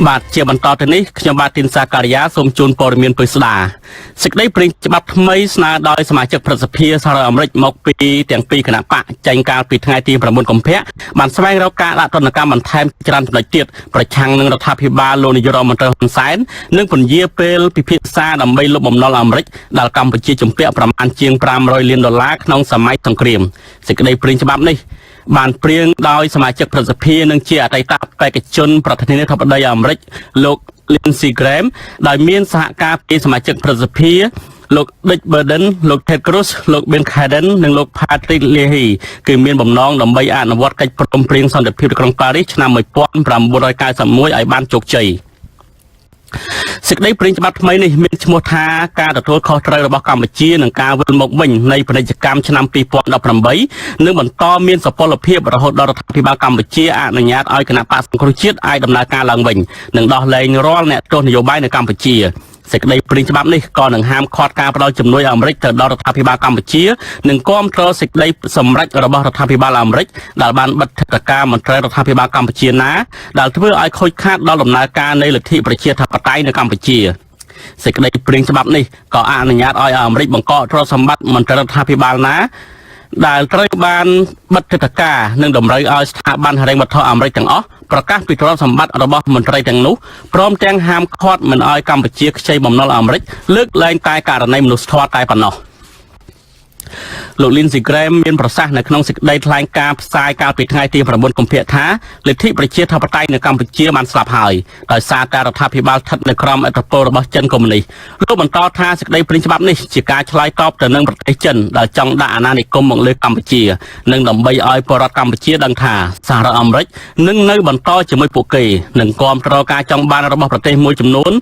បាទជាបន្តទៅនេះខ្ញុំបាទទីនសាការីយ៉ាសូមជូនព័ត៌មានពិស្ដាសេចក្តីព្រាងច្បាប់ថ្មីស្នើដោយសមាជិកព្រឹទ្ធសភាសហរដ្ឋអាមេរិកមកពីទាំងពីរគណៈបកចេញកាលពីថ្ងៃទី9កុម្ភៈបានស្វែងរកការដាក់ទណ្ឌកម្មបន្ថែមច្រើនចំណុចទៀតប្រឆាំងនឹងរដ្ឋាភិបាលលោកនាយករដ្ឋមន្ត្រីហ៊ុនសែននិងពន្យាពេលពិភាក្សាដើម្បីលុបបំណុលអាមេរិកដល់កម្ពុជាជំពាក់ប្រមាណជាង$500 លានក្នុងសម័យសង្គ្រាមសេចក្តីព្រាងច្បាប់នេះបានព្រៀងដោយសមាជិកព្រឹទ្ធសភានិងជាអតីតបេក្ខជនប្រធានាធិបតីអាមេរិកលោក Lindsey Graham ដោយមានសហការពីសមាជិកព្រឹទ្ធសភាលោក Dick Burden លោក Ted Cruz លោក Ben Cardin និងលោក Patrick Leahy គឺមានបំណងដើម្បីអនុវត្តកិច្ចព្រមព្រៀងសន្តិភាពក្រុងប៉ារីសឆ្នាំ1991ឲ្យបានជោគជ័យសេចក្តីព្រាងច្បាប់ថ្មីនេះមានឈ្មោះថាការទទួលខុសត្រូវរបស់កម្ពុជានឹងការវិលមកវិញនៃពាណិជ្ជកម្មឆ្នាំ2018និងបន្តមានសុពលភាពរហូតដល់រដ្ឋាភិបាលកម្ពុជាអនុញ្ញាតឲ្យគណៈបក្សសង្គ្រោះជាតិអាចដំណើរការឡើងវិញនិងដោះលែងរាល់អ្នកទោសនយោបាយនៅកម្ពុជាសេចក្តីព្រាងច្បាប់នេះក៏នឹងហាមឃាត់ការផ្តល់ជំនួយអាមេរិកទៅដល់រដ្ឋាភិបាលកម្ពុជានិងគាំទ្រសេចក្តីសម្រេចរបស់រដ្ឋាភិបាលអាមេរិកដែលបានបិទថវិកាមន្ត្រីរដ្ឋាភិបាលកម្ពុជាណាដែលធ្វើឲ្យខូចខាតដល់ដំណើរការនៃលទ្ធិប្រជាធិបតេយ្យនៅកម្ពុជាសេចក្តីព្រាងច្បាប់នេះក៏អនុញ្ញាតឲ្យអាមេរិកបង្កកទ្រព្យសម្បត្តិមន្ត្រីរដ្ឋាភិបាលណាដែលត្រូវបានបិទថវិកានិងតម្រូវឲ្យស្ថាប័នហិរញ្ញវត្ថុអាមេរិកទាំងអស់ប្រកាសពីទ្រព្យសម្បត្តិរបស់មន្ត្រីទាំងនោះព្រមទាំងហាមឃាត់មិនឲ្យកម្ពុជាខ្ចីបំណុលអាមេរិកលើកលែងតែករណីមនុស្សធម៌តែប៉ុណ្ណោះលោក Lindsey Graham មានប្រសាសន៍នៅក្នុងសេចក្តីថ្លែងការណ៍ផ្សាយកាលពីថ្ងៃទី9កុម្ភៈថាលទ្ធិប្រជាធិបតេយ្យនៅកម្ពុជាបានស្លាប់ហើយដោយសារការរដ្ឋាភិបាលស្ថិតនៅក្រោមឥទ្ធិពលរបស់ចិនកុម្មុយនីសលោកបន្តថាសេចក្តីព្រាងច្បាប់នេះជាការឆ្លើយតបទៅនឹងប្រទេសចិនដែលចង់ដាក់អាណានិគមមកលើកម្ពុជានិងដើម្បីឲ្យប្រជាពលរដ្ឋកម្ពុជាដឹងថាសហរដ្ឋអាមេរិកនឹងនៅបន្តជាមួយពួកគេនិងគាំទ្រការចង់បានរបស់ប្រទេសមួយចំនួន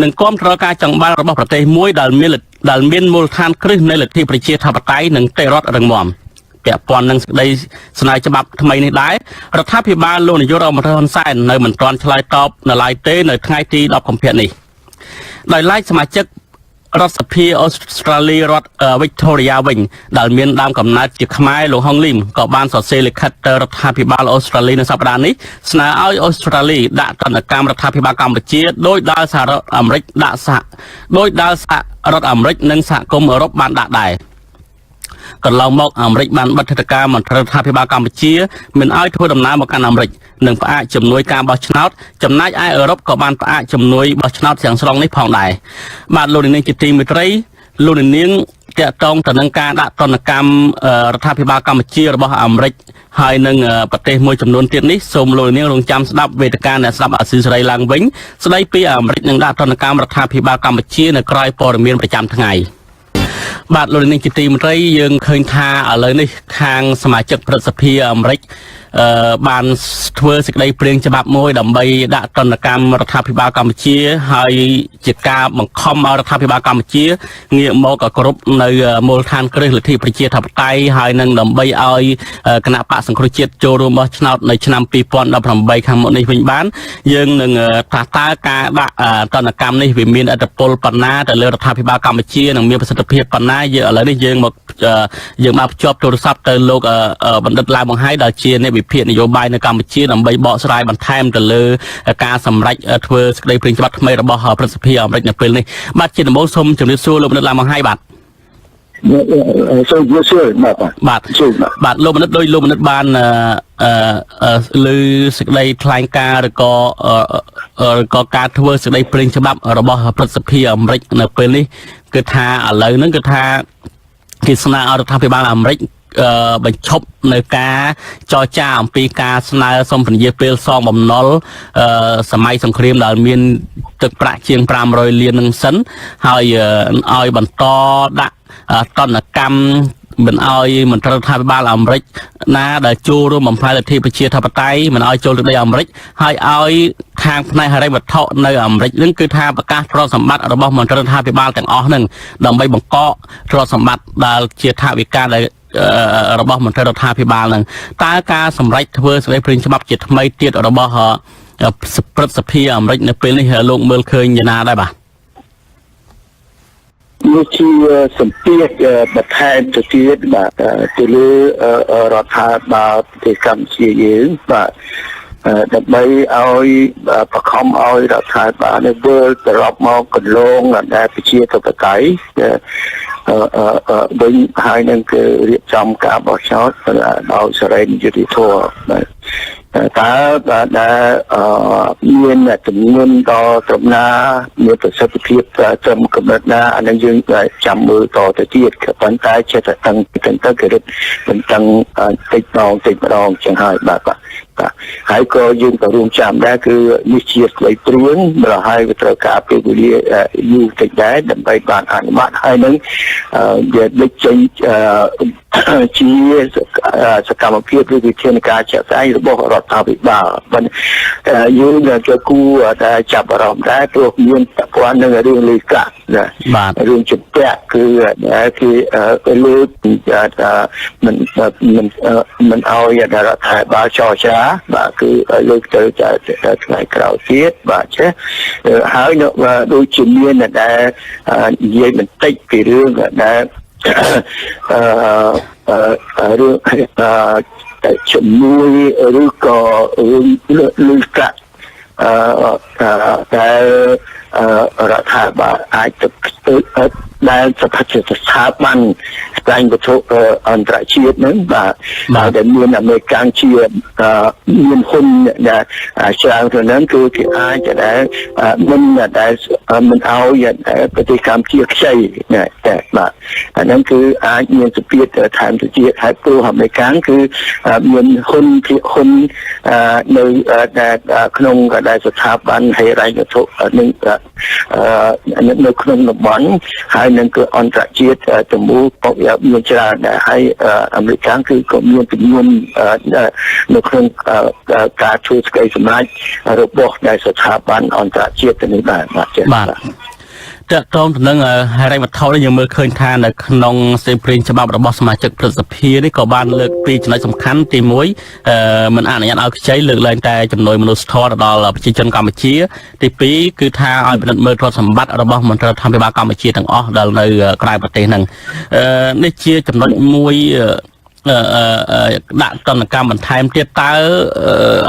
និងគាំទ្រការចង់បានរបស់ប្រទេសមួយដែលមានមូលដ្ឋានគ្រឹះនៃលទ្ធិប្រជាធិបតេយ្យនិងតេររដ្ឋរឹងមាំពាក់ព័ន្ធនឹងសេចក្តីស្នើច្បាប់ថ្មីនេះដែររដ្ឋាភិបាលលោកនាយករដ្ឋមន្ត្រីហ៊ុនសែននៅមិនទាន់ឆ្លើយតបនៅឡើយទេនៅថ្ងៃទី10កុម្ភៈនេះដោយឡែកសមាជិករដ្ឋសភាអូស្ត្រាលីរដ្ឋវិកតូរីយ៉ាវិញដែលមានដើមកំណើតជាខ្មែរលោកហុងលីមក៏បានសរសេរលិខិតទៅរដ្ឋាភិបាលអូស្ត្រាលីនៅសប្តាហ៍នេះស្នើឲ្យអូស្ត្រាលីដាក់ទណ្ឌកម្មរដ្ឋាភិបាលកម្ពុជាដោយដែលសហរដ្ឋអាមេរិកនិងសហគមន៍អឺរ៉ុបបានដាក់ដែរកន្លងមកអាមេរិកបានបិទថវិកាមន្ត្រីរដ្ឋាភិបាលកម្ពុជាមិនឲ្យធ្វើដំណើរមកកាន់អាមេរិកនិងផ្អាកជំនួយការបោះឆ្នោតចំណែកឯអឺរ៉ុបក៏បានផ្អាកជំនួយបោះឆ្នោតទាំងស្រុងនេះផងដែរបាទលោកនាងជាទីមេត្រីលោកនាងតាក់ទងទៅនឹងការដាក់ទណ្ឌកម្មរដ្ឋាភិបាលកម្ពុជារបស់អាមេរិកហើយនឹងប្រទេសមួយចំនួនទៀតនេះសូមលោកនាងរងចាំស្ដាប់វេទិកាអ្នកស្ដាប់អាស៊ីសេរីឡើងវិញស្ដីពីអាមេរិកនឹងដាក់ទណ្ឌកម្មរដ្ឋាភិបាលកម្ពុជានៅក្រៅព័ត៌មានប្រចាំថ្ងៃបាទលោកនាងជាទីមេត្រីយើងឃើញថាឥឡូវនេះខាងសមាជិកព្រឹទ្ធសភាអាមេរិកបានធ្វើសេចក្តីព្រាងច្បាប់មួយដើម្បីដាក់ទណ្ឌកម្មរដ្ឋាភិបាលកម្ពុជាហើយជាការបង្ខំឲ្យរដ្ឋាភិបាលកម្ពុជាងាកមកគ្រប់នៅមូលដ្ឋានគ្រឹះលទ្ធិប្រជាធិបតេយ្យហើយនឹងដើម្បីឲ្យគណៈបក្សសង្គ្រោះជាតិចូលរួមបោះឆ្នោតនៅឆ្នាំ2018ខាងមុខនេះវិញបានយើងនឹងថាតើការដាក់ទណ្ឌកម្មនេះវាមានឥទ្ធិពលប៉ុណ្ណាទៅលើរដ្ឋាភិបាលកម្ពុជានិងមានប្រសិទ្ធភាពប៉ុណ្ណាយើងឥឡូវនេះយើងមកភ្ជាប់ទូរស័ព្ទទៅលោកបណ្ឌិតឡាវបង្ហាយដែលជាអ្នកវិភាគនយោបាយនៅកម្ពុជាដើម្បីបកស្រាយបន្ថែមទៅលើការសម្រេចធ្វើសេចក្តីព្រាងច្បាប់ថ្មីរបស់ព្រឹទ្ធសភាអាមេរិកនៅពេលនេះបាទជាដំបូងសូមជម្រាបសួរលោកបណ្ឌិតឡាវបង្ហាយបាទសូមជម្រាបសួរបាទលោកបណ្ឌិតដោយលោកបណ្ឌិតបានលើសេចក្តីថ្លែងការណ៍ឬក៏ការធ្វើសេចក្តីព្រាងច្បាប់របស់ព្រឹទ្ធសភាអាមេរិកនៅពេលនេះគឺថាឥឡូវហ្នឹងគឺថាគេស្នើឲ្យរដ្ឋាភិបាលអាមេរិកបញ្ឈប់នៅការចរចាអំពីការស្នើសុំពន្យាពេលសងបំណុលសម័យសង្គ្រាមដែលមានទឹកប្រាក់ជាង500 លាននឹងសិនហើយឲ្យបន្តដាក់ទណ្ឌកម្មមិនឲ្យមន្ត្រីរដ្ឋាភិបាលអាមេរិកណាដែលចូលរួមបំផ្លាញលទ្ធិប្រជាធិបតេយ្យមិនឲ្យចូលទឹកដីអាមេរិកហើយឲ្យខាងផ្នែកហិរញ្ញវត្ថុនៅអាមេរិកនឹងគឺថាប្រកាសទ្រព្យសម្បត្តិរបស់មន្ត្រីរដ្ឋាភិបាលទាំងអស់នឹងដើម្បីបង្កកទ្រព្យសម្បត្តិដែលជាថវិកាដែលរបស់មន្ត្រីរដ្ឋាភិបាលនឹងតើការសម្រេចធ្វើសេចក្តីព្រាងច្បាប់ជាថ្មីទៀតរបស់ព្រឹទ្ធសភាអាមេរិកនៅពេលនេះលោកមើលឃើញយ៉ាងណាដែរបាទនេះជាសម្ពាធបន្ថែមទៅទៀតបាទទៅលើរដ្ឋាភិបាលប្រទេសកម្ពុជាយើងបាទ ដើម្បីឲ្យបខំឲ្យរដ្ឋាភិបាលនៅវិលត្រឡប់មកកន្លងដែលប្រជាធិបតេយ្យវិញហើយនឹងគឺរៀបចំការបោះឆ្នោតដោយសេរីយុត្តិធម៌តើដែលមានចំនួនដល់ត្រឹមណាមានប្រសិទ្ធភាពត្រឹមកម្រិតណាអានឹងយើងចាំមើលតទៅទៀតប៉ុន្តែចេះតែតឹងទៅគឺរឹតបន្តឹងតិចម្ដងចឹងហើយបាទហើយក៏យើងក៏រួមចាំដែរគឺនេះជាស្ដីព្រួងម្ល៉េះហើយវាត្រូវការពេលវេលាយូរតិចដែរដើម្បីបានអនុម័តហើយនឹងវាដឹកចេញជាសកម្មភាពឬវិធានការជាក់ស្ដែងរបស់រដ្ឋាភិបាលប៉ុន្តែយើងក៏គួរតែចាប់អារម្មណ៍ដែរព្រោះមានពាក់ព័ន្ធនឹងរឿងលុយកាក់បាទរឿងជំពាក់គឺលើកមិនឲ្យរដ្ឋាភិបាលចរចាបាទគឺលើកទៅថ្ងៃក្រោយទៀតបាទចេះហើយដូចជាមានដែលនិយាយបន្តិចពីរឿងដែលរឿងជំនួយឬក៏រឿងលុយកាក់ដែលរដ្ឋាភិបាលអាចទៅដែលស្ថាប័នស្វែងវត្ថុអន្តរជាតិហ្នឹងបាទដែលមានអាមេរិកជាមានហ៊ុនដែលច្រើនទៅហ្នឹងគឺគេអាចដែលមិនឲ្យប្រទេសកម្ពុជាខ្ចីតែបាទអាហ្នឹងគឺអាចមានសភាពថែមទៅទៀតហើយព្រោះអាមេរិកគឺមានហ៊ុននៅក្នុងដែលស្ថាប័នហិរញ្ញវត្ថុនឹងនៅក្នុងតំបន់ហើយនឹងគឺអន្តរជាតិទាំងមូលមានច្រើនដែរហើយអាមេរិកគឺក៏មានចំនួននៅក្នុងការជួយស្កេសម្រាប់របស់ដែលស្ថាប័នអន្តរជាតិទៅនេះដែរបាទតើតោងទៅនឹងហិរញ្ញវត្ថុនេះយើងមើលឃើញថានៅក្នុងសេចក្តីច្បាប់របស់សមាជិកព្រឹទ្ធសភានេះក៏បានលើកពីចំណុចសំខាន់ទី1មិនអនុញ្ញាតឲ្យខ្ចីលើកឡើងតែចំនួនមនុស្សធម៌ដល់ប្រជាជនកម្ពុជាទី2គឺថាឲ្យពិនិត្យមើលទ្រព្យសម្បត្តិរបស់មន្ត្រីរដ្ឋាភិបាលកម្ពុជាទាំងអស់ដែលនៅក្រៅប្រទេសហ្នឹងនេះជាចំណុចមួយដាក់ទណ្ឌកម្មបន្ថែមទៀតតើ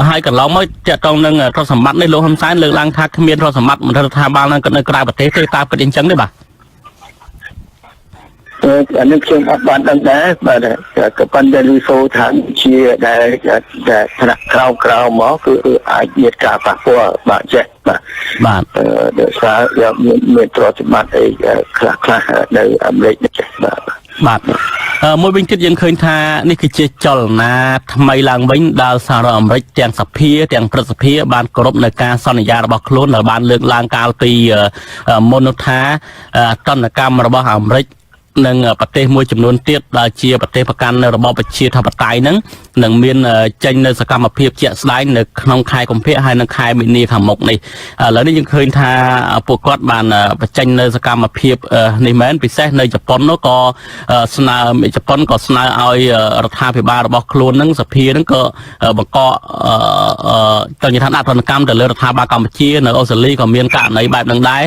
ហើយកន្លងមកតកតងនឹងទ្រព្យសម្បត្តិនេះលោកហ៊ុនសែនលើកឡើងថាគ្មានទ្រព្យសម្បត្តិមន្ត្រីរដ្ឋាភិបាលនៅក្រៅប្រទេសទេតើពិតអញ្ចឹងទេបាទអានេះខ្ញុំអត់បានដឹងដែរបាទក៏ប៉ុន្តែលឺសូថាជាដែលថ្នាក់ក្រៅមកគឺអាចមានការប៉ះពាល់បាទចេះបាទដោយសារមានទ្រព្យសម្បត្តិអីខ្លះនៅអាមេរិកចេះបាទមួយវិញទៀតយើងឃើញថានេះគឺជាចលនាថ្មីឡើងវិញដែលសហរដ្ឋអាមេរិកទាំងសភាទាំងព្រឹទ្ធសភាបានគោរពនៅការសន្យារបស់ខ្លួនដែលបានលើកឡើងកាលពីមុននោះថាទណ្ឌកម្មរបស់អាមេរិកនិងប្រទេសមួយចំនួនទៀតដែលជាប្រទេសប្រកាន់នៅរបបប្រជាធិបតេយ្យហ្នឹងនឹងមានចេញនៅសកម្មភាពជាក់ស្ដែងនៅក្នុងខែកុម្ភៈហើយនិងខែមីនាខាងមុខនេះឥឡូវនេះយើងឃើញថាពួកគាត់បានបញ្ចេញនៅសកម្មភាពនេះមែនពិសេសនៅជប៉ុននោះក៏ស្នើជប៉ុនក៏ស្នើឲ្យរដ្ឋាភិបាលរបស់ខ្លួនហ្នឹងសភាហ្នឹងក៏បង្កទៅនិយាយថាដាក់ទណ្ឌកម្មទៅលើរដ្ឋាភិបាលកម្ពុជានៅអូស្ត្រាលីក៏មានករណីបែបហ្នឹងដែរ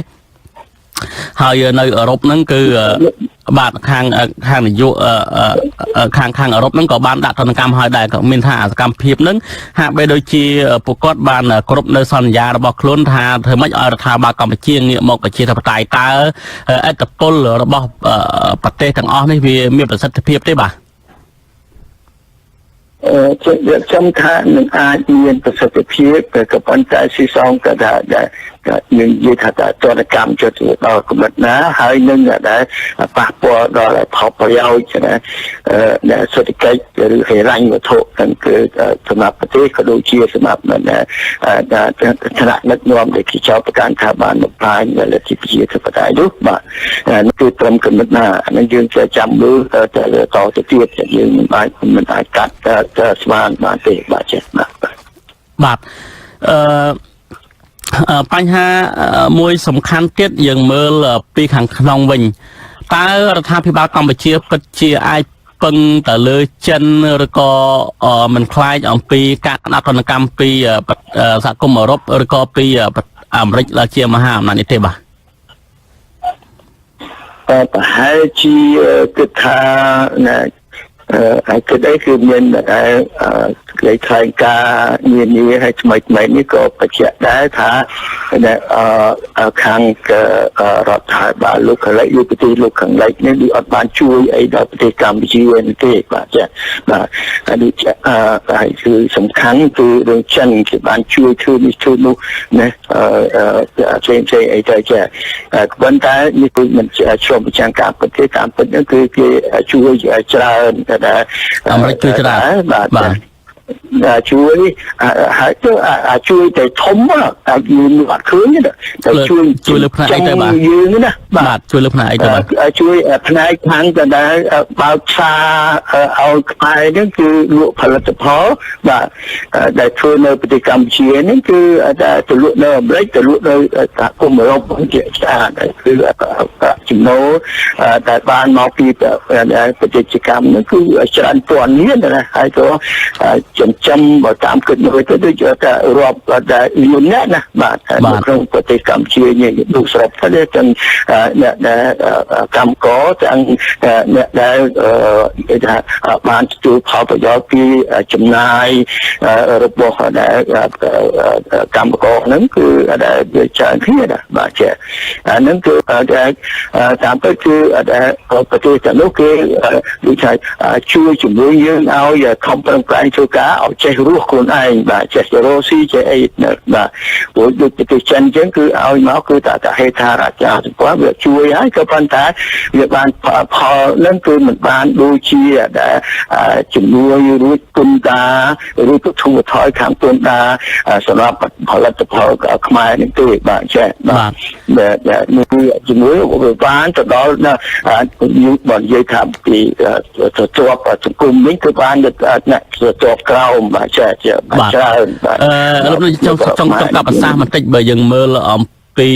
ហើយនៅអឺរ៉ុបហ្នឹងគឺបាទខាងនយោខាងអឺរ៉ុបហ្នឹងក៏បានដាក់ទណ្ឌកម្មឲ្យដែរក៏មានថាសកម្មភាពហ្នឹងហាក់បីដូចជាពួកគាត់បានគ្រប់នៅសន្យារបស់ខ្លួនថាធ្វើម៉េចឲ្យរដ្ឋាភិបាលកម្ពុជាងាកមកប្រជាធិបតេយ្យតើអត្តពលរបស់ប្រទេសទាំងអស់នេះវាមានប្រសិទ្ធភាពទេបាទខ្ញុំថានឹងអាចមានប្រសិទ្ធភាពតែក៏ប៉ុន្តែស៊ីសងក៏ថានឹងនិយាយថាទណ្ឌកម្មចុះដល់កម្រិតណាហើយនឹងដែលប៉ះពាល់ដល់ផលប្រយោជន៍ដែលសេដ្ឋកិច្ចឬហិរញ្ញវត្ថុទាំងគឺសម្រាប់ប្រទេសក៏ដូចជាសម្រាប់ថ្នាក់ដឹកនាំដែលគេចោទប្រកាន់ថាបានបំផ្លាញលទ្ធិប្រជាធិបតេយ្យនោះបាទនេះគឺត្រឹមកម្រិតណានឹងយើងចាំមើលទៅទៀតយើងមិនអាចកាត់ស្មានបានទេបាទចេះបាទបញ្ហាមួយសំខាន់ទៀតយើងមើលពីខាងក្នុងវិញតើរដ្ឋាភិបាលកម្ពុជាពិតជាអាចពឹងទៅលើចិនឬក៏មិនខ្លាចអំពីការដាក់ទណ្ឌកម្មពីសហគមន៍អឺរ៉ុបឬក៏ពីអាមេរិកដែលជាមហាអំណាចនេះទេបាទប្រហែលជាគិតថា ហើយគិតអីគឺមានលេខថ្លែងការណ៍នានាឲ្យថ្មីនេះក៏បញ្ជាក់ដែរថាខាងរដ្ឋាភិបាលលោកខាងលិចឬប្រទេសលោកខាងលិចនេះវាអត់បានជួយអីដល់ប្រទេសកម្ពុជាទេបាទចាបាទហើយគឺសំខាន់គឺរឿងចិនគេបានជួយធ្វើនេះធ្វើនោះណាផ្សេងអីទៅចាប៉ុន្តែនេះគឺមិនឆ្លងប្រចាំការប្រទេសតាមពិតហ្នឹងគឺគេជួយច្រើនតែអាមេរិកជួយច្រើនបាទជួយហើយទៅជួយតែធំតែយើងអត់ឃើញទេតែជួយលើផ្នែកអីទៅបាទយើងណាបាទជួយលើផ្នែកអីទៅបាទជួយផ្នែកខាងកណ្ដាលបើកផ្សារឲ្យខ្មែរហ្នឹងគឺលក់ផលិតផលបាទដែលធ្វើនៅប្រទេសកម្ពុជាហ្នឹងគឺទៅលក់នៅអាមេរិកទៅលក់នៅសហគមន៍អឺរ៉ុបជាស្អាតគឺចំណូលតែបានមកពីប្រទេសកម្មហ្នឹងគឺច្រើនពាន់លានណាហើយក៏ចិញ្ចឹមតាមគិតមើលទៅដូចថារាប់តែលានអ្នកណាបាទក្នុងប្រទេសកម្ពុជានេះដូចស្របទៅទាំងអ្នកដែលកម្មករទាំងអ្នកដែលថាបានទទួលផលប្រយោជន៍ពីចំណាយរបស់ដែលកម្មករហ្នឹងគឺដែលវាច្រើនគ្នាណាបាទចាហ្នឹងគឺតាមទៅគឺប្រទេសទាំងនោះគេដូចថាជួយជំរុញយើងឲ្យខំប្រឹងប្រែងធ្វើការឲ្យចេះរស់ខ្លួនឯងបាទចេះរស់ស៊ីចេះអីបាទព្រោះដូចប្រទេសចិនអញ្ចឹងគឺឲ្យមកគឺតែហេដ្ឋារចនាសម្ព័ន្ធវាជួយហើយក៏ប៉ុន្តែវាបានផលនឹងគឺមិនបានដូចជាដែលជំនួយរួចគុណតាឬក៏ធំថយខាងគុណតាសម្រាប់ផលិតផលខ្មែរនេះទេបាទចេះបាទនេះគឺជំនួយវាបានទៅដល់យុគបាននិយាយថាពីទទួលសង្គមនេះគឺបានអ្នកទទួលក្រោមបាទចាបាទច្រើនលោកនេះចង់កាប់ប្រសាសន៍បន្តិចបើយើងមើលពី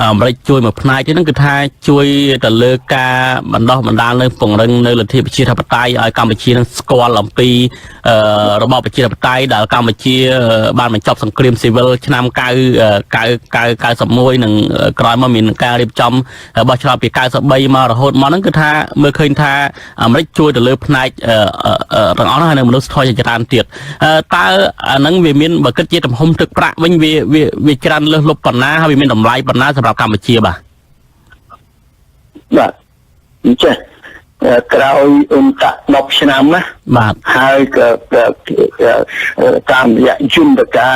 អាមេរិកជួយមួយផ្នែកទៀតហ្នឹងគឺថាជួយទៅលើការបណ្ដោះបណ្ដាលនៅពង្រឹងនៅលទ្ធិប្រជាធិបតេយ្យឲ្យកម្ពុជានឹងស្គាល់អំពីរបបប្រជាធិបតេយ្យដែលកម្ពុជាបានបញ្ចប់សង្គ្រាមស៊ីវិលឆ្នាំ91និងក្រោយមកមានការរៀបចំបោះឆ្នោតពី93មករហូតមកហ្នឹងគឺថាមើលឃើញថាអាមេរិកជួយទៅលើផ្នែកទាំងអស់ហើយនៅមនុស្សធម៌ជាច្រើនទៀតតើអាហ្នឹងវាមានបើគិតជាទំហំទឹកប្រាក់វិញវាច្រើនលើសលប់ប៉ុណ្ណាហើយវាមានតម្លៃប៉ុណ្ណាសម្រាប់កម្ពុជាបាទអញ្ចឹងក្រោយ10ឆ្នាំណាបាទហើយក៏តាមរយៈយន្តការ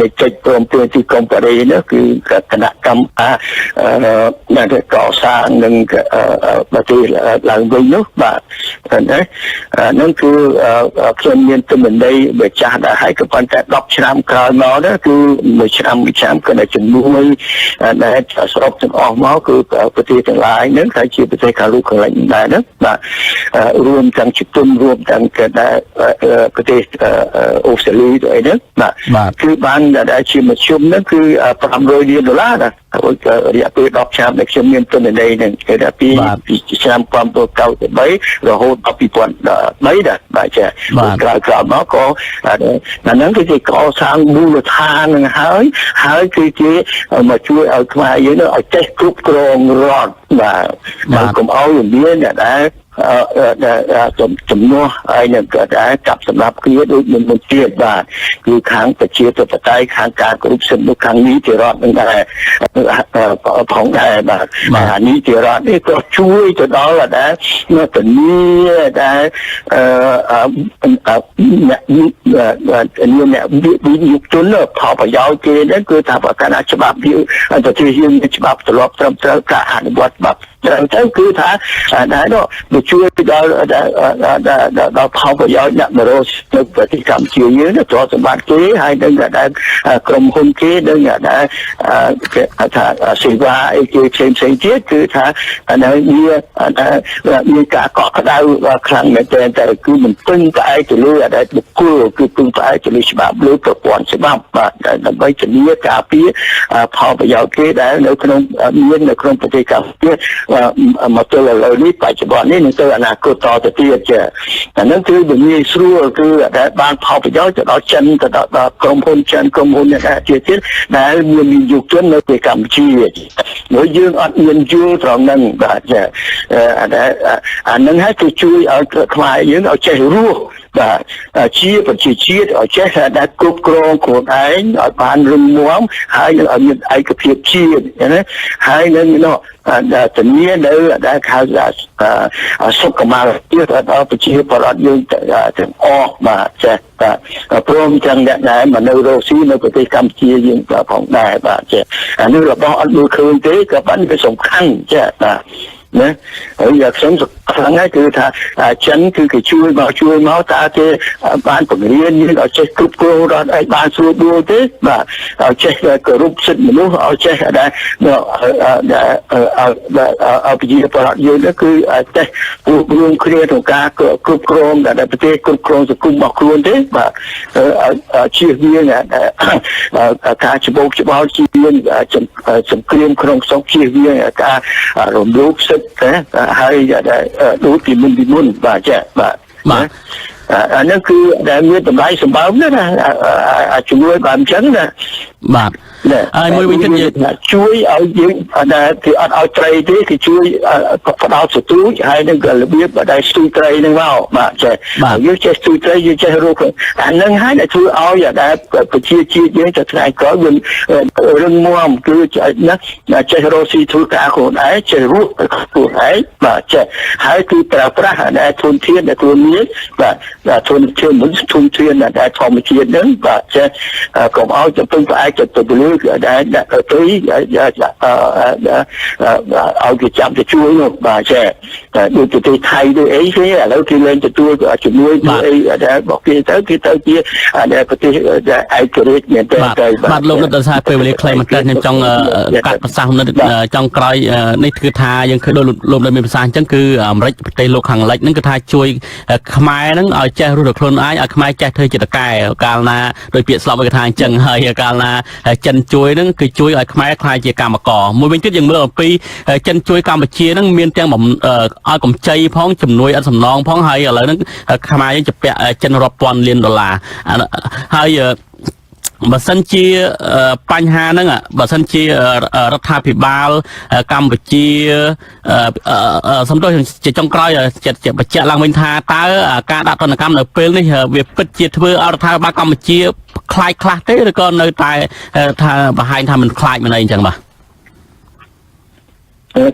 នៃកិច្ចព្រមព្រៀងទីក្រុងប៉ារីសនោះគឺគណៈកម្មការដែលកសាងនឹងប្រទេសឡើងវិញនោះបាទហ្នឹងគឺខ្ញុំមានទំន័យបើចាស់ដែរហើយក៏ប៉ុន្តែ10ឆ្នាំក្រោយមកនោះគឺមួយឆ្នាំក៏តែជំនួយដែលសរុបទាំងអស់មកគឺប្រទេសទាំងឡាយហ្នឹងថាជាប្រទេសខាងលូកខាងលិចដែរហ្នឹងបាទរួមទាំងជប៉ុនរួមទាំងប្រទេសអូស្ត្រាលីទៅអីហ្នឹងបាទគឺបានដែលជាមធ្យមហ្នឹងគឺ$500 លានណារយៈពេល10ឆ្នាំដែលខ្ញុំមានទិន្នន័យហ្នឹងគឺថាពីឆ្នាំ1993រហូតដល់2003ដែរបាទចាក្រោយមកក៏ហ្នឹងគឺជាកសាងមូលដ្ឋាននឹងហើយគឺជាមកជួយឲ្យខ្មែរយើងឲ្យចេះគ្រប់គ្រងរដ្ឋបាទកុំឲ្យមានអ្នកដែលចំនួនហើយនឹងក៏ដែរចាប់សម្រាប់គ្នាដូចមុនទៀតបាទគឺខាងប្រជាធិបតេយ្យខាងការគ្រប់សិទ្ធិនៅខាងនីតិរដ្ឋនឹងដែរផងដែរបាទអានីតិរដ្ឋនេះក៏ជួយទៅដល់ដែរនៅធានាដែរអ្នកវិនិយោគជនផលប្រយោជន៍គេហ្នឹងគឺថាបើកាលណាច្បាប់វាប្រទេសយើងមានច្បាប់ទម្លាប់ត្រឹមត្រូវការអនុវត្តច្បាប់ច្រើនទៅគឺថាដែរនោះជួយដល់ផលប្រយោជន៍អ្នកមរោនៅប្រទេសកម្ពុជាយើងទ្រព្យសម្បត្តិគេហើយនឹងដែរក្រុមហ៊ុនគេនឹងដែរគេថាសេវាអីគេផ្សេងទៀតគឺថាមានការកក់ក្ដៅខ្លាំងមែនទែនតែគឺមិនពឹងផ្អែកទៅលើដែរបុគ្គលគឺពឹងផ្អែកទៅលើច្បាប់លើប្រព័ន្ធច្បាប់បាទដើម្បីធានាការពារផលប្រយោជន៍គេដែលនៅក្នុងមាននៅក្នុងប្រទេសកម្ពុជា មកទល់ឥឡូវនេះបច្ចុប្បន្ននេះនឹងទៅអនាគតតទៅទៀតចាអាហ្នឹងគឺវាងាយស្រួលគឺដែលបានផលប្រយោជន៍ទៅដល់ចិនទៅដល់ក្រុមហ៊ុនចិនក្រុមហ៊ុនអ្នកជាទៀតដែលមាននិយោជិននៅប្រទេសកម្ពុជាមួយយើងអត់មានយល់ត្រង់ហ្នឹងបាទចាអាហ្នឹងហើយគឺជួយឲ្យខ្មែរយើងឲ្យចេះរស់បាទជាប្រជាជាតិឲ្យចេះដែលគ្រប់គ្រងខ្លួនឯងឲ្យបានរឹងមាំហើយនឹងឲ្យមានឯកភាពជាតិណាហើយនឹងធានានៅដែលហៅថាសុខុមាលភាពដល់ប្រជាពលរដ្ឋយើងទាំងអស់បាទចេះបាទព្រមទាំងអ្នកដែលមកនៅរស់ស៊ីនៅប្រទេសកម្ពុជាយើងផងដែរបាទចេះអានេះរបស់អត់មើលឃើញទេក៏ប៉ុន្តែវាសំខាន់ចេះបាទណាហើយយ៉ាងខ្ញុំខ្លាំងហើយគឺថាចិនគឺគេជួយមកតើគេបានបង្រៀនយើងឲ្យចេះគ្រប់គ្រងរដ្ឋឯងបានស្រួលដួលទេបាទឲ្យចេះគោរពសិទ្ធិមនុស្សឲ្យចេះដែលប្រជាពលរដ្ឋយើងគឺចេះរួមគ្នាក្នុងការគ្រប់គ្រងដែលប្រទេសគ្រប់គ្រងសង្គមរបស់ខ្លួនទេបាទជៀសវាងការច្បោកច្បល់ជៀសវាងសង្គ្រាមក្នុងស្រុកជៀសវាងការរំលោភសិទ្ធិហើយដូចពីមុនបាទចាបាទអានេះគឺដែលមានតម្លៃសម្បើមណាជួយបានអញ្ចឹងណាបាទហើយមួយវិញទៀតជួយឲ្យយើងដែលគេអត់ឲ្យត្រីទេគេជួយផ្ដោតសត្រូចហើយនឹងរបៀបដែលស្ទូចត្រីនឹងមកបាទចេះយើងចេះស្ទូចត្រីយើងចេះរកអានឹងហើយដែលធ្វើឲ្យដែលប្រជាជាតិយើងទៅថ្ងៃក្រោយយើងរឹងមាំគឺណាចេះរកស៊ីធ្វើការខ្លួនឯងចេះរស់ខ្លួនឯងបាទចេះហើយគឺប្រើប្រាស់ដែលធនធានដែលខ្លួនមានបាទធនធានដែលធម្មជាតិហ្នឹងបាទចេះកុំឲ្យទៅពឹងផ្អែកទៅលើដែលទៅឲ្យគេចាំទៅជួយនោះបាទចេះតែដូចប្រទេសថៃដូចអីគេឥឡូវគេលែងទទួលជំនួយទៅអីដែលរបស់គេទៅជាដែលប្រទេសឯករាជ្យមែនទេបាទលោករដ្ឋសាស្ត្រពេលវេលាខ្លីមែនតើខ្ញុំចង់កាត់ប្រសាសន៍នៅចង់ក្រោយនេះគឺថាយើងឃើញលោកនៅមានប្រសាសន៍អញ្ចឹងគឺអាមេរិកប្រទេសលោកខាងលិចហ្នឹងគឺថាជួយខ្មែរហ្នឹងឲ្យចេះរស់ដល់ខ្លួនឯងឲ្យខ្មែរចេះធ្វើជាតកែកាលណាដោយពាក្យស្លោកគេថាអញ្ចឹងហើយកាលណាចិនជួយហ្នឹងគឺជួយឲ្យខ្មែរខ្លាយជាកម្មករមួយវិញទៀតយើងមើលអំពីចិនជួយកម្ពុជាហ្នឹងមានទាំងឲ្យកម្ចីផងជំនួយឥតសំណងផងហើយឥឡូវហ្នឹងខ្មែរយើងជាពាក់ចិនរាប់ពាន់លានដុល្លារហើយបើសិនជាបញ្ហាហ្នឹងបើសិនជារដ្ឋាភិបាលកម្ពុជាសំដៅជាចុងក្រោយជាបញ្ជាក់ឡើងវិញថាតើការដាក់ទណ្ឌកម្មនៅពេលនេះវាពិតជាធ្វើឲ្យរដ្ឋាភិបាលកម្ពុជាខ្លាចខ្លះទេឬក៏នៅតែថាបង្ហាញថាមិនខ្លាចមិនអីអញ្ចឹងបាទ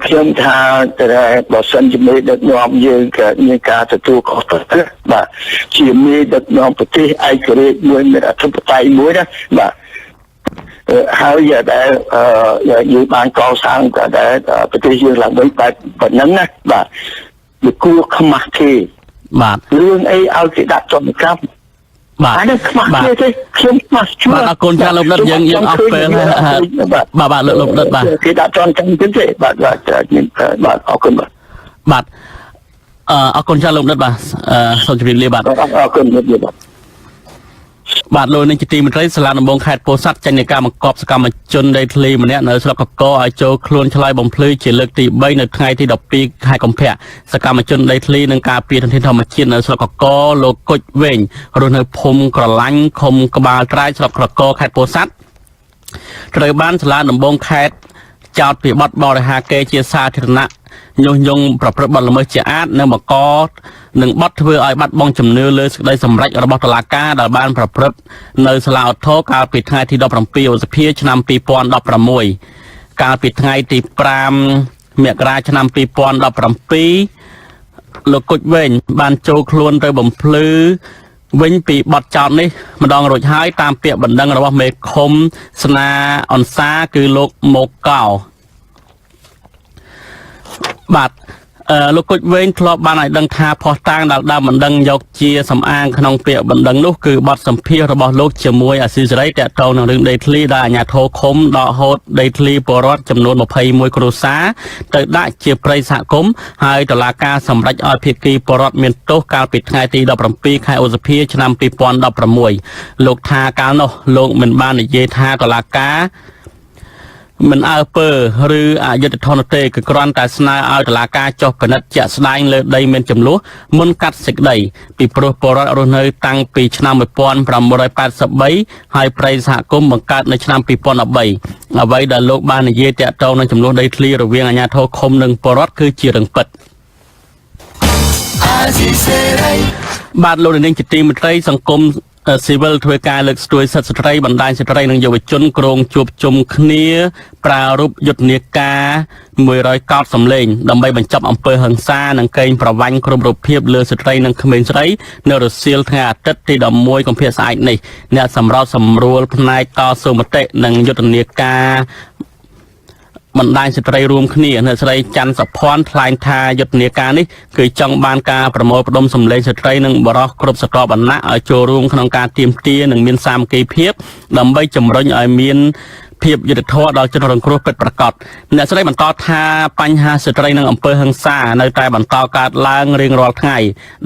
ខ្ញុំថាតែបើសិនជាមេដឹកនាំយើងក៏មានការទទួលខុសត្រូវបាទជាមេដឹកនាំប្រទេសឯករាជ្យមួយមានអធិបតេយ្យមួយណាបាទហើយដែលយើងបានកសាងតែប្រទេសយើងឡើងវិញបែបប៉ុណ្ណឹងណាបាទវាគួរខ្មាស់គេបាទរឿងអីឲ្យគេដាក់ទណ្ឌកម្មបាទអានេះខ្មាស់ទេខ្ញុំខ្មាស់ជួបាទអរគុណចាស់លោកដិតយើងអស់ពេលបាទលោកដិតបាទគេដាក់ទណ្ឌកម្មទេបាទអរគុណបាទអរគុណចាស់លោកដិតបាទសូមជម្រាបលាបាទអរគុណបាទបាទលោកនាយកទីមេត្រីសាលាដំបងខេត្តពោធិ៍សាត់ចេញនៃការបង្កប់សកម្មជនដីធ្លីម្នាក់នៅស្រុកកកឲ្យចូលខ្លួនឆ្លើយបំភ្លឺជាលើកទី3នៅថ្ងៃទី12ខែកុម្ភៈសកម្មជនដីធ្លីនឹងការពារធនធានធម្មជាតិនៅស្រុកកកលោកគុជវែងរស់នៅភូមិក្រឡាញ់ឃុំក្បាលត្រាយស្រុកកកខេត្តពោធិ៍សាត់ត្រូវបានសាលាដំបងខេត្តចោទពីបទបរិហាកេរជាសាធារណៈញុះញង់ប្រព្រឹត្តបទល្មើសជាអាតនៅបង្កនិងបទធ្វើឲ្យបាត់បង់ជំនឿលើសេចក្តីសម្រេចរបស់តុលាការដែលបានប្រព្រឹត្តនៅសាលាឧទ្ធរកាលពីថ្ងៃទី17ឧសភាឆ្នាំ2016កាលពីថ្ងៃទី5មករាឆ្នាំ2017លោកគុជវែងបានចូលខ្លួនទៅបំភ្លឺវិញពីបទចោទនេះម្ដងរួចហើយតាមពាក្យបណ្ដឹងរបស់មេឃុំស្នាអនសាគឺលោកមកកោបាទលោកគុជវែងធ្លាប់បានឲ្យដឹងថាផុសតាងដែលដើមបណ្ដឹងយកជាសំអាងក្នុងពាក្យបណ្ដឹងនោះគឺបទសម្ភាសរបស់លោកជាមួយអាស៊ីសេរីតាក់ទងនឹងរឿងដីធ្លីដែលអាជ្ញាធរឃុំដកហូតដីធ្លីពលរដ្ឋចំនួន21គ្រួសារទៅដាក់ជាព្រៃសហគមន៍ហើយតុលាការសម្រេចឲ្យភាគីពលរដ្ឋមានទោសកាលពីថ្ងៃទី17ខែឧសភាឆ្នាំ2016លោកថាកាលនោះលោកមិនបាននិយាយថាតុលាការ មិនអើពើឬអយុត្តិធម៌ទេគឺគ្រាន់តែស្នើឲ្យតុលាការចុះពិនិត្យជាក់ស្ដែងលើដីមានចំនួនមុនកាត់សេចក្តីពីព្រោះពលរដ្ឋរស់នៅតាំងពីឆ្នាំ1983ហើយប្រៃសហគមន៍បង្កើតនៅឆ្នាំ2013អ្វីដែលលោកបាននិយាយតាក់ទងនឹងចំនួនដីធ្លីរវាងអាជ្ញាធរឃុំនិងពលរដ្ឋគឺជារឿងពិតបាទលោកនាងជាទីមេត្រីសង្គមស៊ីវិលធ្វើការលើកស្ទួយសិទ្ធិស្ត្រីបណ្ដាញស្ត្រីនិងយុវជនក្រុងជួបជុំគ្នាប្រារព្ធយុទ្ធនាការ100កោតសម្លេងដើម្បីបញ្ចប់អំពើហិង្សានិងកេងប្រវ័ញ្ចគ្រប់រូបភាពលើស្ត្រីនិងក្មេងស្រីនៅរសៀលថ្ងៃអាទិត្យទី11កុម្ភៈស្អែកនេះអ្នកសម្របសម្រួលផ្នែកតស៊ូមតិនិងយុទ្ធនាការបណ្ដាញស្ត្រីរួមគ្នាអ្នកស្រីច័ន្ទសុភ័ណ្ឌថ្លែងថាយុទ្ធនាការនេះគឺចង់បានការប្រមូលផ្ដុំសម្លេងស្ត្រីនិងបរិសុទ្ធគ្រប់ស្រទាប់វណ្ណៈឲ្យចូលរួមក្នុងការទាមទារនិងមានសាមគ្គីភាពដើម្បីជំរុញឲ្យមានភាពយុត្តិធម៌ដល់ជនរងគ្រោះពិតប្រាកដអ្នកស្រីបន្តថាបញ្ហាស្ត្រីនិងអំពើហិង្សានៅតែបន្តកើតឡើងរៀងរាល់ថ្ងៃ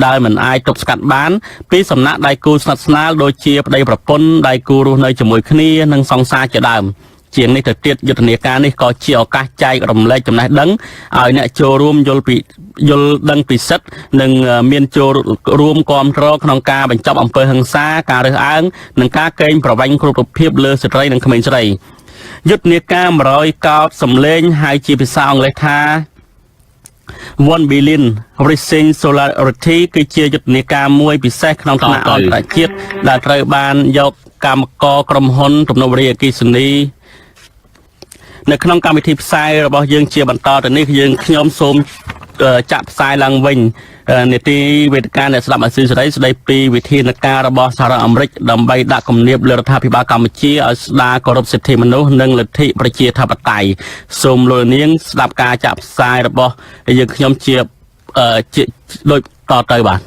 ដែលមិនអាចទប់ស្កាត់បានពីសំណាក់ដៃគូស្និទ្ធស្នាលដូចជាប្តីប្រពន្ធដៃគូរស់នៅជាមួយគ្នានិងសង្សារជាដើមជាងនេះទៅទៀតយុទ្ធនាការនេះក៏ជាឱកាសចែករំលែកចំណេះដឹងឲ្យអ្នកចូលរួមយល់ដឹងពីសិទ្ធិនិងមានចូលរួមគាំទ្រក្នុងការបញ្ចប់អំពើហិង្សាការរើសអើងនិងការកេងប្រវ័ញ្ចគ្រប់រូបភាពលើស្ត្រីនិងក្មេងស្រីយុទ្ធនាការ100កោតសម្លេងហៅជាភាសាអង់គ្លេសថា1 billion Rising Solidarity គឺជាយុទ្ធនាការមួយពិសេសក្នុងថ្នាក់អន្តរជាតិដែលត្រូវបានយកកម្មករក្រុមហ៊ុនទំនប់វារីអគ្គិសនីនៅក្នុងកម្មវិធីផ្សាយរបស់យើងជាបន្តទៅនេះខ្ញុំសូមចាក់ផ្សាយឡើងវិញនីតិវេទិកាអ្នកស្ដាប់អាស៊ីសេរីស្ដីពីវិធានការរបស់សហរដ្ឋអាមេរិកដើម្បីដាក់គំនាបលើរដ្ឋាភិបាលកម្ពុជាឲ្យស្ដារគោរពសិទ្ធិមនុស្សនិងលទ្ធិប្រជាធិបតេយ្យសូមលោកនាងស្ដាប់ការចាក់ផ្សាយរបស់យើងខ្ញុំជាដូចតទៅបាទ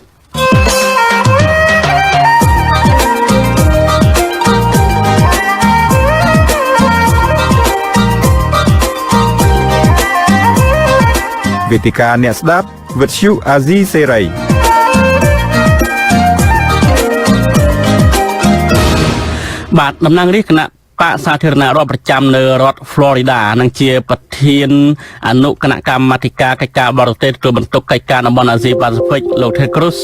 វេទិកាអ្នកស្ដាប់វិទ្យុអាស៊ីសេរីបាទតំណាងរាជគណៈបកសាធារណរដ្ឋប្រចាំនៅរដ្ឋ Florida និងជាប្រធានអនុគណៈកម្មាធិការកិច្ចការបរទេសទទួលបន្ទុកកិច្ចការតំបន់អាស៊ីប៉ាស៊ីហ្វិកលោក Ted Cruz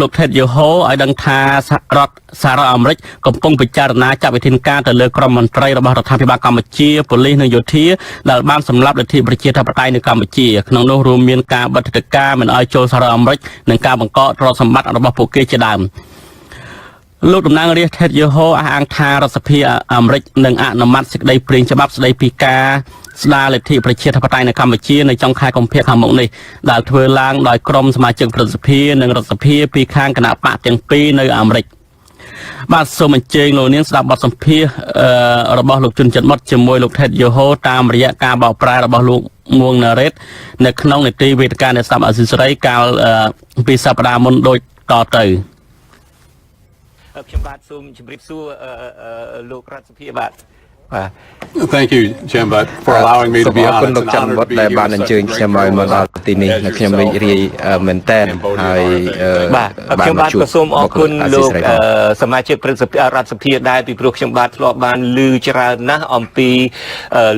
លោក Ted Yoho ឲ្យដឹងថាសហរដ្ឋអាមេរិកកំពុងពិចារណាចាត់វិធានការទៅលើក្រុមមន្ត្រីរបស់រដ្ឋាភិបាលកម្ពុជាប៉ូលីសនិងយោធាដែលបានសម្លាប់លទ្ធិប្រជាធិបតេយ្យនៅកម្ពុជាក្នុងនោះរួមមានការបិទកិច្ចការមិនឲ្យចូលសហរដ្ឋអាមេរិកនិងការបង្កកទ្រព្យសម្បត្តិរបស់ពួកគេជាដើមលោកតំណាងរាស្ត្រ Ted Yoho អះអាងថារដ្ឋសភាអាមេរិកនឹងអនុម័តសេចក្តីព្រាងច្បាប់ស្តីពីការស្ដារលទ្ធិប្រជាធិបតេយ្យនៅកម្ពុជានៅចុងខែកុម្ភៈខាងមុខនេះដែលធ្វើឡើងដោយក្រុមសមាជិកព្រឹទ្ធសភានិងរដ្ឋសភាពីខាងគណៈបកទាំងពីរនៅអាមេរិកបាទសូមអញ្ជើញលោកនាងស្ដាប់បទសម្ភាសន៍របស់លោកជុនច័ន្ទបុតជាមួយលោក Ted Yoho តាមរយៈការបកប្រែរបស់លោកមួងណារ៉េតនៅក្នុងនីតិវេទិកាអ្នកស្ដាប់អាស៊ីសេរីកាលពីសប្តាហ៍មុនដូចតទៅខ្ញុំបាទសូមជម្រាបសួរលោករដ្ឋសភាបាទThank you, Jambut, for allowing me to be on. It's an honor to be here with such a great group of people as yourself. បាទខ្ញុំបាទក៏សូមអរគុណលោកសមាជិកព្រឹទ្ធសភារដ្ឋសភាដែរពីព្រោះខ្ញុំបាទធ្លាប់បានឮច្រើនណាស់អំពី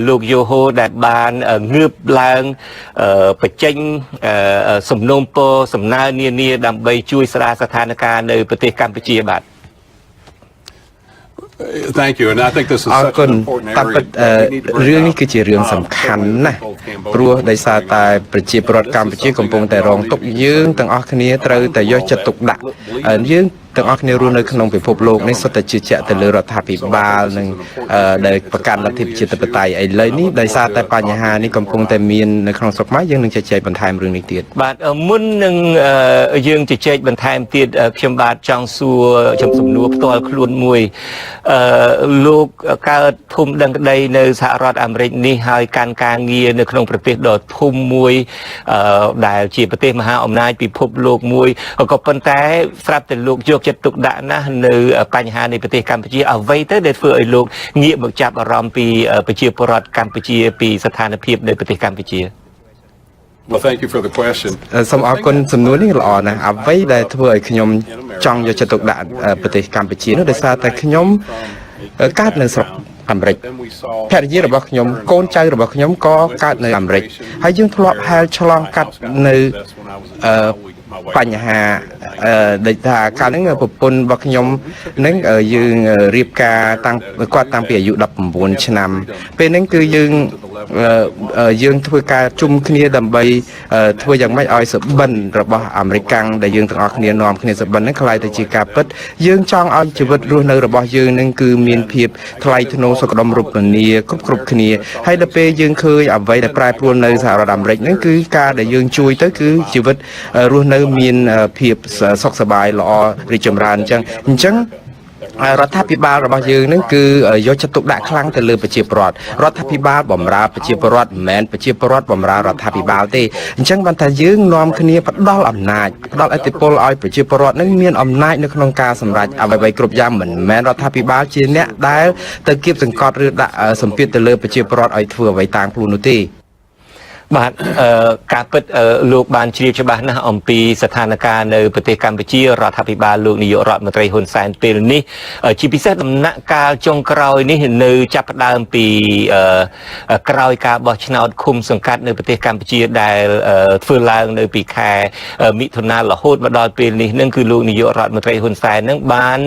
លោកយូហូដែលបានងើបឡើងបញ្ចេញសំណូមពរសំណើនានាដើម្បីជួយស្ដារស្ថានភាពនៅប្រទេសកម្ពុជាបាទThank you, and I think this is such an important area. រឿងនេះគឺជារឿងសំខាន់ណាស់ព្រោះដោយសារតែប្រជាពលរដ្ឋកម្ពុជាកំពុងតែរងទុក្ខយើងទាំងអស់គ្នាត្រូវតែយកចិត្តទុកដាក់យើងទាំងអស់គ្នារស់នៅក្នុងពិភពលោកនេះសុទ្ធតែជឿជាក់ទៅលើរដ្ឋាភិបាលនិងដែលប្រកាន់លទ្ធិប្រជាធិបតេយ្យឥឡូវនេះដោយសារតែបញ្ហានេះកំពុងតែមាននៅក្នុងស្រុកខ្មែរយើងនឹងជជែកបន្ថែមរឿងនេះទៀតបាទមុននឹងយើងជជែកបន្ថែមទៀតខ្ញុំបាទចង់សួរសំណួរផ្ទាល់ខ្លួនមួយលោកកើតភូមិដឹងក្តីនៅសហរដ្ឋអាមេរិកនេះហើយកាន់ការងារនៅក្នុងប្រទេសដ៏ធំមួយដែលជាប្រទេសមហាអំណាចពិភពលោកមួយក៏ប៉ុន្តែស្រាប់តែលោកយកចិត្តទុកដាក់ណាស់នៅបញ្ហានៃប្រទេសកម្ពុជាអ្វីទៅដែលធ្វើឲ្យលោកងាកមកចាប់អារម្មណ៍ពីប្រជាពលរដ្ឋកម្ពុជាពីស្ថានភាពនៅប្រទេសកម្ពុជា Well, thank you for the question. សូមអរគុណសំណួរនេះល្អណាស់អ្វីដែលធ្វើឲ្យខ្ញុំចង់យកចិត្តទុកដាក់ប្រទេសកម្ពុជានោះដោយសារតែខ្ញុំកើតនៅស្រុក អាមេរិកភរិយារបស់ខ្ញុំកូនចៅរបស់ខ្ញុំក៏កើតនៅអាមេរិកហើយយើងធ្លាប់ហែលឆ្លងកាត់នៅបញ្ហាដែលថាកាលហ្នឹងប្រពន្ធរបស់ខ្ញុំនឹងយើងរៀបការគាត់តាំងពីអាយុ19ឆ្នាំពេលហ្នឹងគឺយើងធ្វើការជុំគ្នាដើម្បីធ្វើយ៉ាងម៉េចឲ្យសបិនរបស់អាមេរិកដែលយើងទាំងអស់គ្នានាំគ្នាសបិនហ្នឹងខ្លាយទៅជាការពិតយើងចង់ឲ្យជីវិតរស់នៅរបស់យើងនឹងគឺមានភាពថ្លៃថ្នូរសុខដុមរមនាគ្រប់គ្នាហើយដល់ពេលយើងឃើញអ្វីដែលប្រែប្រួលនៅសហរដ្ឋអាមេរិកហ្នឹងគឺការដែលយើងជួយទៅគឺជីវិតរស់នៅមានភាពសុខសប្បាយល្អរីកចម្រើនអញ្ចឹងរដ្ឋាភិបាលរបស់យើងនឹងគឺយកចិត្តទុកដាក់ខ្លាំងទៅលើប្រជាពលរដ្ឋរដ្ឋាភិបាលបម្រើប្រជាពលរដ្ឋមិនមែនប្រជាពលរដ្ឋបម្រើរដ្ឋាភិបាលទេអញ្ចឹងបានថាយើងនាំគ្នាផ្ដល់អំណាចផ្ដល់ឥទ្ធិពលឲ្យប្រជាពលរដ្ឋនឹងមានអំណាចនៅក្នុងការសម្រេចអ្វីៗគ្រប់យ៉ាងមិនមែនរដ្ឋាភិបាលជាអ្នកដែលទៅគៀបសង្កត់ឬដាក់សម្ពាធទៅលើប្រជាពលរដ្ឋឲ្យធ្វើអ្វីតាមខ្លួននោះទេបាទការពិតលោកបានជ្រាបច្បាស់ណាស់អំពីស្ថានភាពនៅប្រទេសកម្ពុជារដ្ឋាភិបាលលោកនាយករដ្ឋមន្ត្រីហ៊ុនសែនពេលនេះជាពិសេសដំណាក់កាលចុងក្រោយនេះនៅចាប់ផ្ដើមពីក្រោយការបោះឆ្នោតឃុំសង្កាត់នៅប្រទេសកម្ពុជាដែលធ្វើឡើងនៅពីខែមិថុនារហូតមកដល់ពេលនេះនឹងគឺលោកនាយករដ្ឋមន្ត្រីហ៊ុនសែននឹងបាន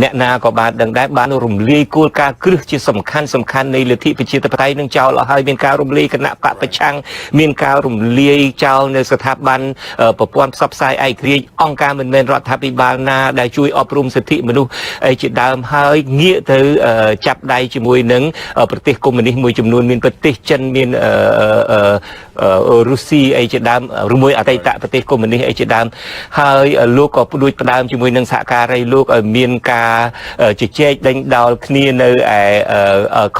អ្នកណាក៏បានដឹងដែរបានរំលាយគោលការណ៍គ្រឹះជាសំខាន់នៃលទ្ធិប្រជាធិបតេយ្យនឹងចោលឲ្យមានការរំលាយគណៈបកប្រឆាំងមានការរំលាយចោលនៅស្ថាប័នប្រព័ន្ធផ្សព្វផ្សាយឯករាជ្យអង្គការមិនមែនរដ្ឋាភិបាលណាដែលជួយអប់រំសិទ្ធិមនុស្សជាដើមហើយងាកទៅចាប់ដៃជាមួយនឹងប្រទេសកុម្មុយនីសមួយចំនួនមានប្រទេសចិនមានរុស្ស៊ីអីជាដើមឬមួយអតីតប្រទេសកុម្មុយនីសអីជាដើមហើយលោកក៏ផ្ដួចផ្ដើមជាមួយនឹងសហការីលោកឲ្យមានការជជែកដេញដោលគ្នានៅឯ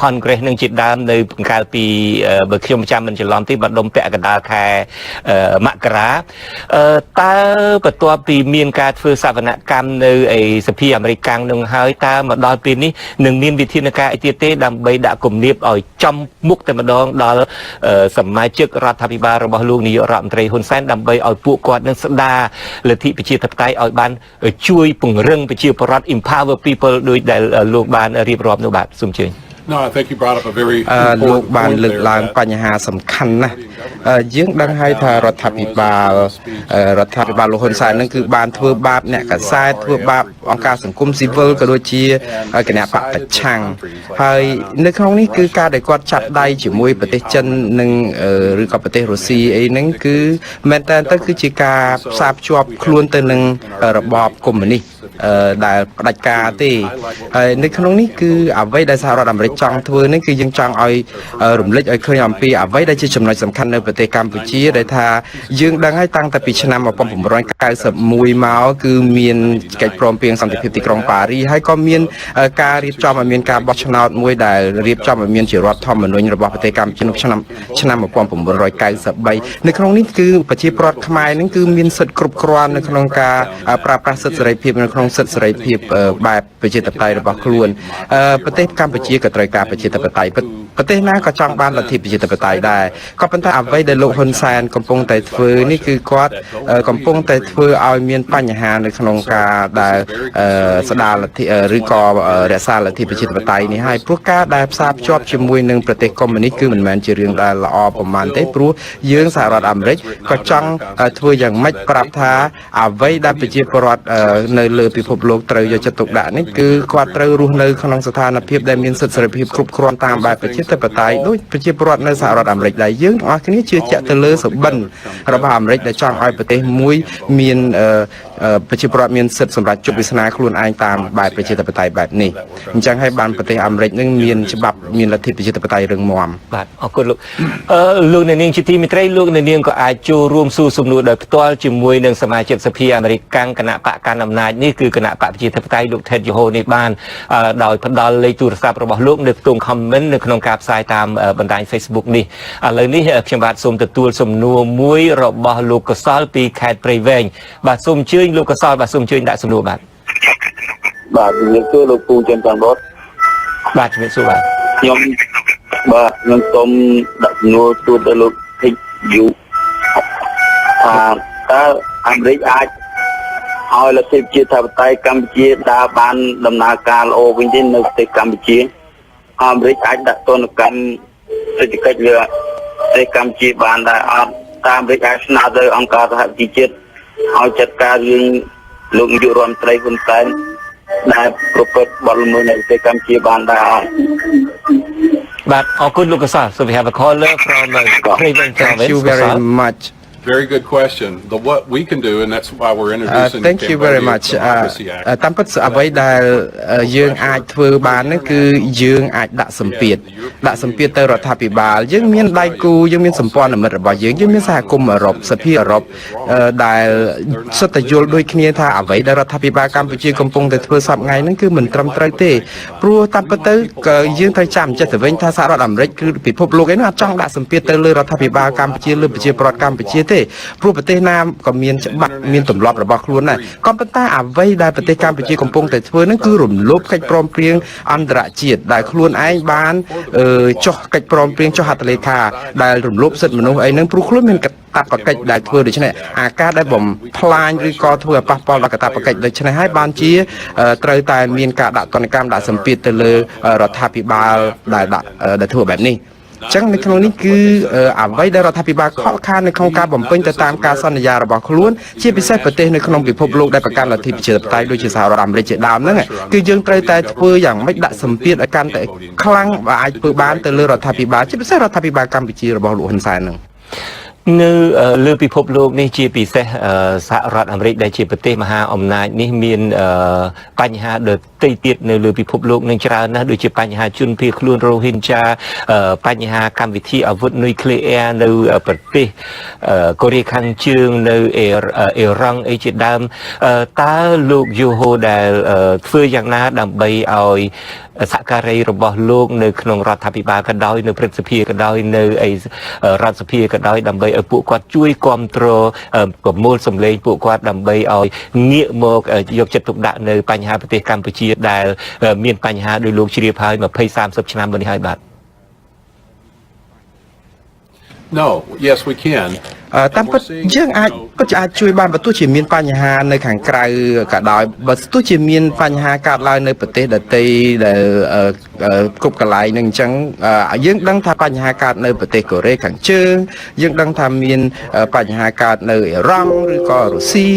Congress នឹងជាដើមនៅកាលពីបើខ្ញុំចាំមិនច្រឡំទេបដុំពាក់កណ្ដាលខែមករាតើបន្ទាប់ពីមានការធ្វើសវនកម្មនៅឯសភាអាមេរិកនឹងហើយតើមកដល់ពេលនេះនឹងមានវិធានការអីទៀតទេដើម្បីដាក់គំនាបឲ្យចំមុខតែម្ដងដល់សមាជិករដ្ឋាភិបាលរបស់លោកនាយករដ្ឋមន្ត្រីហ៊ុនសែនដើម្បីឲ្យពួកគាត់នឹងស្ដារលទ្ធិប្រជាធិបតេយ្យឲ្យបានជួយពង្រឹងប្រជាពលរដ្ឋ empower people ដោយដែលលោកបានរៀបរាប់នោះបាទសូមអញ្ជើញNo, I think you brought up a very លោកបានលើកឡើងបញ្ហាសំខាន់ណាស់យើងដឹងហើយថារដ្ឋាភិបាលលោកហ៊ុនសែននឹងគឺបានធ្វើបាបអ្នកកាសែតធ្វើបាបអង្គការសង្គមស៊ីវិលក៏ដូចជាគណៈបកប្រឆាំងហើយនៅក្នុងនេះគឺការដែលគាត់ចាប់ដៃជាមួយប្រទេសចិននិងឬក៏ប្រទេសរុស្ស៊ីអីហ្នឹងគឺមែនតើទៅគឺជាការផ្សារភ្ជាប់ខ្លួនទៅនឹងរបបកុម្មុយនីសដែលផ្ដាច់ការទេហើយនៅក្នុងនេះគឺអ្វីដែលសហរដ្ឋអាមេរិកចង់ធ្វើនេះគឺយើងចង់ឲ្យរំលេចឲ្យឃើញអំពីអ្វីដែលជាចំណុចសំខាន់នៅប្រទេសកម្ពុជាដែលថាយើងដឹងហើយតាំងតែពីឆ្នាំ1991មកគឺមានកិច្ចព្រមព្រៀងសន្តិភាពទីក្រុងប៉ារីសហើយក៏មានការរៀបចំឲ្យមានការបោះឆ្នោតមួយដែលរៀបចំឲ្យមានជារដ្ឋធម្មនុញ្ញរបស់ប្រទេសកម្ពុជាក្នុងឆ្នាំ1993នៅក្នុងនេះគឺប្រជាពលរដ្ឋខ្មែរនឹងគឺមានសិទ្ធិគ្រប់គ្រាន់នៅក្នុងការប្រើប្រាស់សិទ្ធិសេរីភាពនៅក្នុងសិទ្ធិសេរីភាពបែបប្រជាធិបតេយ្យរបស់ខ្លួនប្រទេសកម្ពុជាក៏ត្រូវការប្រជាធិបតេយ្យប្រទេសណាក៏ចង់បានលទ្ធិប្រជាធិបតេយ្យដែរក៏ប៉ុន្តែអ្វីដែលលោកហ៊ុនសែនកំពុងតែធ្វើនេះគឺគាត់កំពុងតែធ្វើឲ្យមានបញ្ហានៅក្នុងការដែលស្ដារលទ្ធិឬក៏រក្សាលទ្ធិប្រជាធិបតេយ្យនេះហើយព្រោះការដែលផ្សារភ្ជាប់ជាមួយនឹងប្រទេសកុម្មុយនីសគឺមិនមែនជារឿងដែលល្អប្រហែលទេព្រោះយើងសហរដ្ឋអាមេរិកក៏ចង់ធ្វើយ៉ាងម៉េចប្រាប់ថាអ្វីដែលប្រជាពលរដ្ឋនៅលើពិភពលោកត្រូវយកចិត្តទុកដាក់នេះគឺគាត់ត្រូវរស់នៅក្នុងស្ថានភាពដែលមានសិទ្ធិសេរីភាពគ្រប់គ្រាន់តាមបែបប្រជាធិបតេយ្យដោយប្រជាពលរដ្ឋនៅសហរដ្ឋអាមេរិកដែលយើងទាំងអស់គ្នាជឿជាក់ទៅលើសុបិនរបស់អាមេរិកដែលចង់ឲ្យប្រទេសមួយមានប្រជាពលរដ្ឋមានសិទ្ធិសម្រាប់ជោគវាសនាខ្លួនឯងតាមបែបប្រជាធិបតេយ្យបែបនេះអញ្ចឹងហើយបានប្រទេសអាមេរិកនឹងមានច្បាប់មានលទ្ធិប្រជាធិបតេយ្យរឹងមាំបាទអរគុណលោកអ្នកនាងជាទីមេត្រីលោកអ្នកនាងក៏អាចចូលរួមសួរសំណួរដោយផ្ទាល់ជាមួយនឹងសមាជិកសភាអាមេរិកគណៈបកកណ្ដាលអំណាចនេះគឺគណៈបកប្រជាធិបតេយ្យលោក Ted Yoho នេះបានដោយផ្ដល់លេខទូរស័ព្ទរបស់លោកនៅក្នុង comment នៅក្នុងការផ្សាយតាមបណ្ដាញ Facebook នេះឥឡូវនេះខ្ញុំបាទសូមទទួលសំណួរមួយរបស់លោកកសលពីខេត្តព្រៃវែងបាទសូមអញ្ជើញលោកកសលបាទសូមអញ្ជើញដាក់សំណួរបាទជំរាបសួរលោកពូចិនតាមបតបាទជំរាបសួរបាទខ្ញុំសូមដាក់សំណួរទូទៅលោកធីកយូតើអាមេរិកអាច ឲ្យលទ្ធិប្រជាធិបតេយ្យកម្ពុជាដើរបានដំណើរការល្អវិញទេនៅប្រទេសកម្ពុជាអាមេរិកអាចដាក់ទណ្ឌកម្មសេដ្ឋកិច្ចលើប្រទេសកម្ពុជាបានដែរអត់តាមអាមេរិកអាចស្នើទៅអង្គការសហប្រជាជាតិឲ្យចាត់ការរឿងលោកនាយករដ្ឋមន្ត្រីហ៊ុនសែនដែលប្រព្រឹត្តបទល្មើសនៅប្រទេសកម្ពុជាបានដែរអត់ បាទអរគុណលោកកសាល So we have a caller from Craven Thank Province you very much Very good question. What we can do, and that's why we're introducing Thank you very much. Democracy Act. តាមពិតអ្វីដែលយើងអាចធ្វើបានហ្នឹងគឺយើងអាចដាក់សម្ពាធទៅរដ្ឋាភិបាលយើងមានដៃគូយើងមានសម្ព័ន្ធមិត្តរបស់យើងមានសហគមន៍អឺរ៉ុបសភាអឺរ៉ុបដែលសុទ្ធតែយល់ដូចគ្នាថាអ្វីដែលរដ្ឋាភិបាលកម្ពុជាកំពុងតែធ្វើសប្តាហ៍ហ្នឹងគឺមិនត្រឹមត្រូវទេព្រោះតាមពិតទៅយើងត្រូវចាំចិត្តទៅវិញថាសហរដ្ឋអាមេរិកគឺពិភពលោកឯនោះអត់ចង់ដាក់សម្ពាធទៅលើរដ្ឋាភិបាលកម្ពុជាលើប្រជាពលរដ្ឋកម្ពុជាទេព្រោះប្រទេសណាក៏មានច្បាប់មានទម្លាប់របស់ខ្លួនដែរក៏ប៉ុន្តែអ្វីដែលប្រទេសកម្ពុជាកំពុងតែធ្វើហ្នឹងគឺរំលោភកិច្ចព្រមព្រៀងអន្តរជាតិដែលខ្លួនឯងបានចុះកិច្ចព្រមព្រៀងចុះហត្ថលេខាដែលរំលោភសិទ្ធិមនុស្សអីហ្នឹងព្រោះខ្លួនមានកាតព្វកិច្ចដែលធ្វើដូច្នេះអាការដែលបំផ្លាញឬក៏ធ្វើឲ្យប៉ះពាល់ដល់កាតព្វកិច្ចដូច្នេះហើយបានជាត្រូវតែមានការដាក់ទណ្ឌកម្មដាក់សម្ពាធទៅលើរដ្ឋាភិបាលដែលធ្វើបែបនេះចឹងនៅក្នុងនេះគឺអ្វីដែលរដ្ឋាភិបាលខកខាននៅក្នុងការបំពេញទៅតាមការសន្យារបស់ខ្លួនជាពិសេសប្រទេសនៅក្នុងពិភពលោកដែលប្រកាន់លទ្ធិប្រជាធិបតេយ្យដូចជាសហរដ្ឋអាមេរិកជាដើមហ្នឹងគឺយើងត្រូវតែធ្វើយ៉ាងម៉េចដាក់សម្ពាធឲ្យកាន់តែខ្លាំងបើអាចធ្វើបានទៅលើរដ្ឋាភិបាលជាពិសេសរដ្ឋាភិបាលកម្ពុជារបស់លោកហ៊ុនសែនហ្នឹងនៅលើពិភពលោកនេះជាពិសេសសហរដ្ឋអាមេរិកដែលជាប្រទេសមហាអំណាចនេះមានបញ្ហាដទៃទៀតនៅលើពិភពលោកនឹងច្រើនណាស់ដូចជាបញ្ហាជនភៀសខ្លួនរ៉ូហិនជាបញ្ហាកម្មវិធីអាវុធនុយក្លេអ៊ែរនៅប្រទេសកូរ៉េខាងជើងនៅអ៊ីរ៉ង់អីជាដើមតើលោកយូហូដែលធ្វើយ៉ាងណាដើម្បីឲ្យសហការីរបស់លោកនៅក្នុងរដ្ឋាភិបាលក៏ដោយនៅព្រឹទ្ធសភាក៏ដោយនៅរដ្ឋសភាក៏ដោយដើម្បីឲ្យពួកគាត់ជួយគ្រប់គ្រងប្រមូលសម្លេងពួកគាត់ដើម្បីឲ្យងាកមកយកចិត្តទុកដាក់នៅបញ្ហាប្រទេសកម្ពុជាដែលមានបញ្ហាដោយលោកជ្រាបហើយ20-30ឆ្នាំមុននេះហើយបាទ No, yes we can. តាមពិតយើងអាចជួយបានបើទោះជាមានបញ្ហានៅខាងក្រៅក៏ដោយបើទោះជាមានបញ្ហាកើតឡើងនៅប្រទេសដទៃដែលគ្រប់កន្លែងនឹងអញ្ចឹងយើងដឹងថាបញ្ហាកើតនៅប្រទេសកូរ៉េខាងជើងយើងដឹងថាមានបញ្ហាកើតនៅអ៊ីរ៉ង់ឬក៏រុស្ស៊ី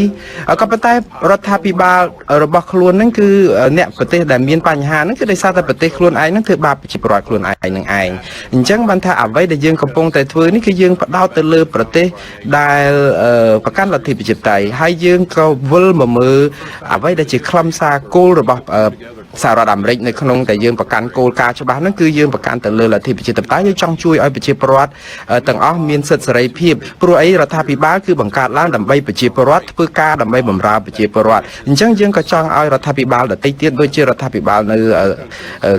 ក៏ប៉ុន្តែរដ្ឋាភិបាលរបស់ខ្លួនហ្នឹងគឺអ្នកប្រទេសដែលមានបញ្ហាហ្នឹងគឺដោយសារតែប្រទេសខ្លួនឯងហ្នឹងធ្វើបាបប្រជាពលរដ្ឋខ្លួនឯងនឹងឯងអញ្ចឹងបានថាអ្វីដែលយើងកំពុងតែធ្វើនេះគឺយើងផ្ដោតទៅលើប្រទេសដែលប្រកាន់លទ្ធិប្រជាធិបតេយ្យហើយយើងក៏វិលមកមើលអ្វីដែលជាខ្លឹមសារគោលរបស់សហរដ្ឋអាមេរិកនៅក្នុងតែយើងប្រកាន់គោលការណ៍ច្បាស់ហ្នឹងគឺយើងប្រកាន់ទៅលើលទ្ធិប្រជាធិបតេយ្យយើងចង់ជួយឲ្យប្រជាពលរដ្ឋទាំងអស់មានសិទ្ធិសេរីភាពព្រោះអីរដ្ឋាភិបាលគឺបង្កើតឡើងដើម្បីប្រជាពលរដ្ឋធ្វើការដើម្បីបម្រើប្រជាពលរដ្ឋអញ្ចឹងយើងក៏ចង់ឲ្យរដ្ឋាភិបាលដទៃទៀតដូចជារដ្ឋាភិបាលនៅ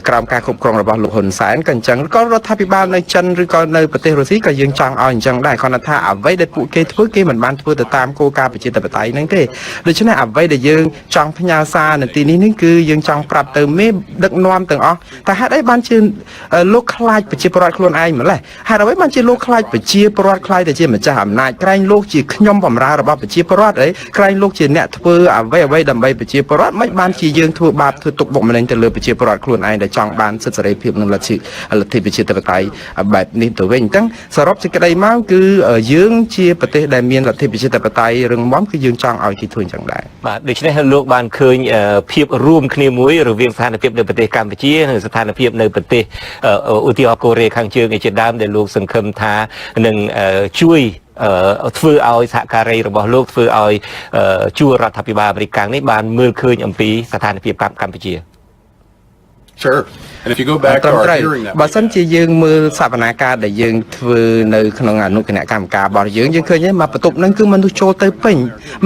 ក្រោមការគ្រប់គ្រងរបស់លោកហ៊ុនសែនក៏អញ្ចឹងក៏រដ្ឋាភិបាលនៅចិនឬក៏នៅប្រទេសរុស្ស៊ីក៏យើងចង់ឲ្យអញ្ចឹងដែរគ្រាន់តែថាអ្វីដែលពួកគេធ្វើគេមិនបានធ្វើទៅតាមគោលការណ៍ប្រជាធិបតេយ្យហ្នឹងទេដូច្នេះអ្វីដែលយើងចង់ផ្ញើសារនៅទីនេះគឺយើងចង់ប្រាប់ទៅមេដឹកនាំទាំងអស់តែហេតុអីបានជាលោកខ្លាចប្រជាពលរដ្ឋខ្លួនឯងម្ល៉េះហេតុអ្វីបានជាលោកខ្លាចប្រជាពលរដ្ឋខ្លាចតែជាម្ចាស់អំណាចក្រែងលោកជាខ្ញុំបម្រើរបស់ប្រជាពលរដ្ឋអីក្រែងលោកជាអ្នកធ្វើអ្វីដើម្បីប្រជាពលរដ្ឋមិនបានជាយើងធ្វើបាបធ្វើទុកបុកម្នេញទៅលើប្រជាពលរដ្ឋខ្លួនឯងដែលចង់បានសិទ្ធិសេរីភាពនិងលទ្ធិប្រជាធិបតេយ្យបែបនេះទៅវិញអញ្ចឹងសរុបសេចក្តីមកគឺយើងជាប្រទេសដែលមានលទ្ធិប្រជាធិបតេយ្យរឹងមាំគឺយើងចង់ឲ្យគេធ្វើអញ្ចឹងដែរបាទដូច្នេះលោកបានឃើញភាពរួមគ្នាមួយរវាងស្ថានភាពនៅប្រទេសកម្ពុជានិងស្ថានភាពនៅប្រទេសឧទាហរណ៍កូរ៉េខាងជើងជាដើមដែលលោកសង្ឃឹមថានឹងជួយធ្វើឲ្យសហការីរបស់លោកធ្វើឲ្យជួររដ្ឋាភិបាលអាមេរិកនេះបានមើលឃើញអំពីស្ថានភាពកម្ពុជា Sure. And if you go back to our hearing that បើសិនជាយើងមើលសវនាការដែលយើងធ្វើនៅក្នុងអនុគណៈកម្មការរបស់យើងឃើញមកបន្ទប់ហ្នឹងគឺមនុស្សចូលទៅពេញ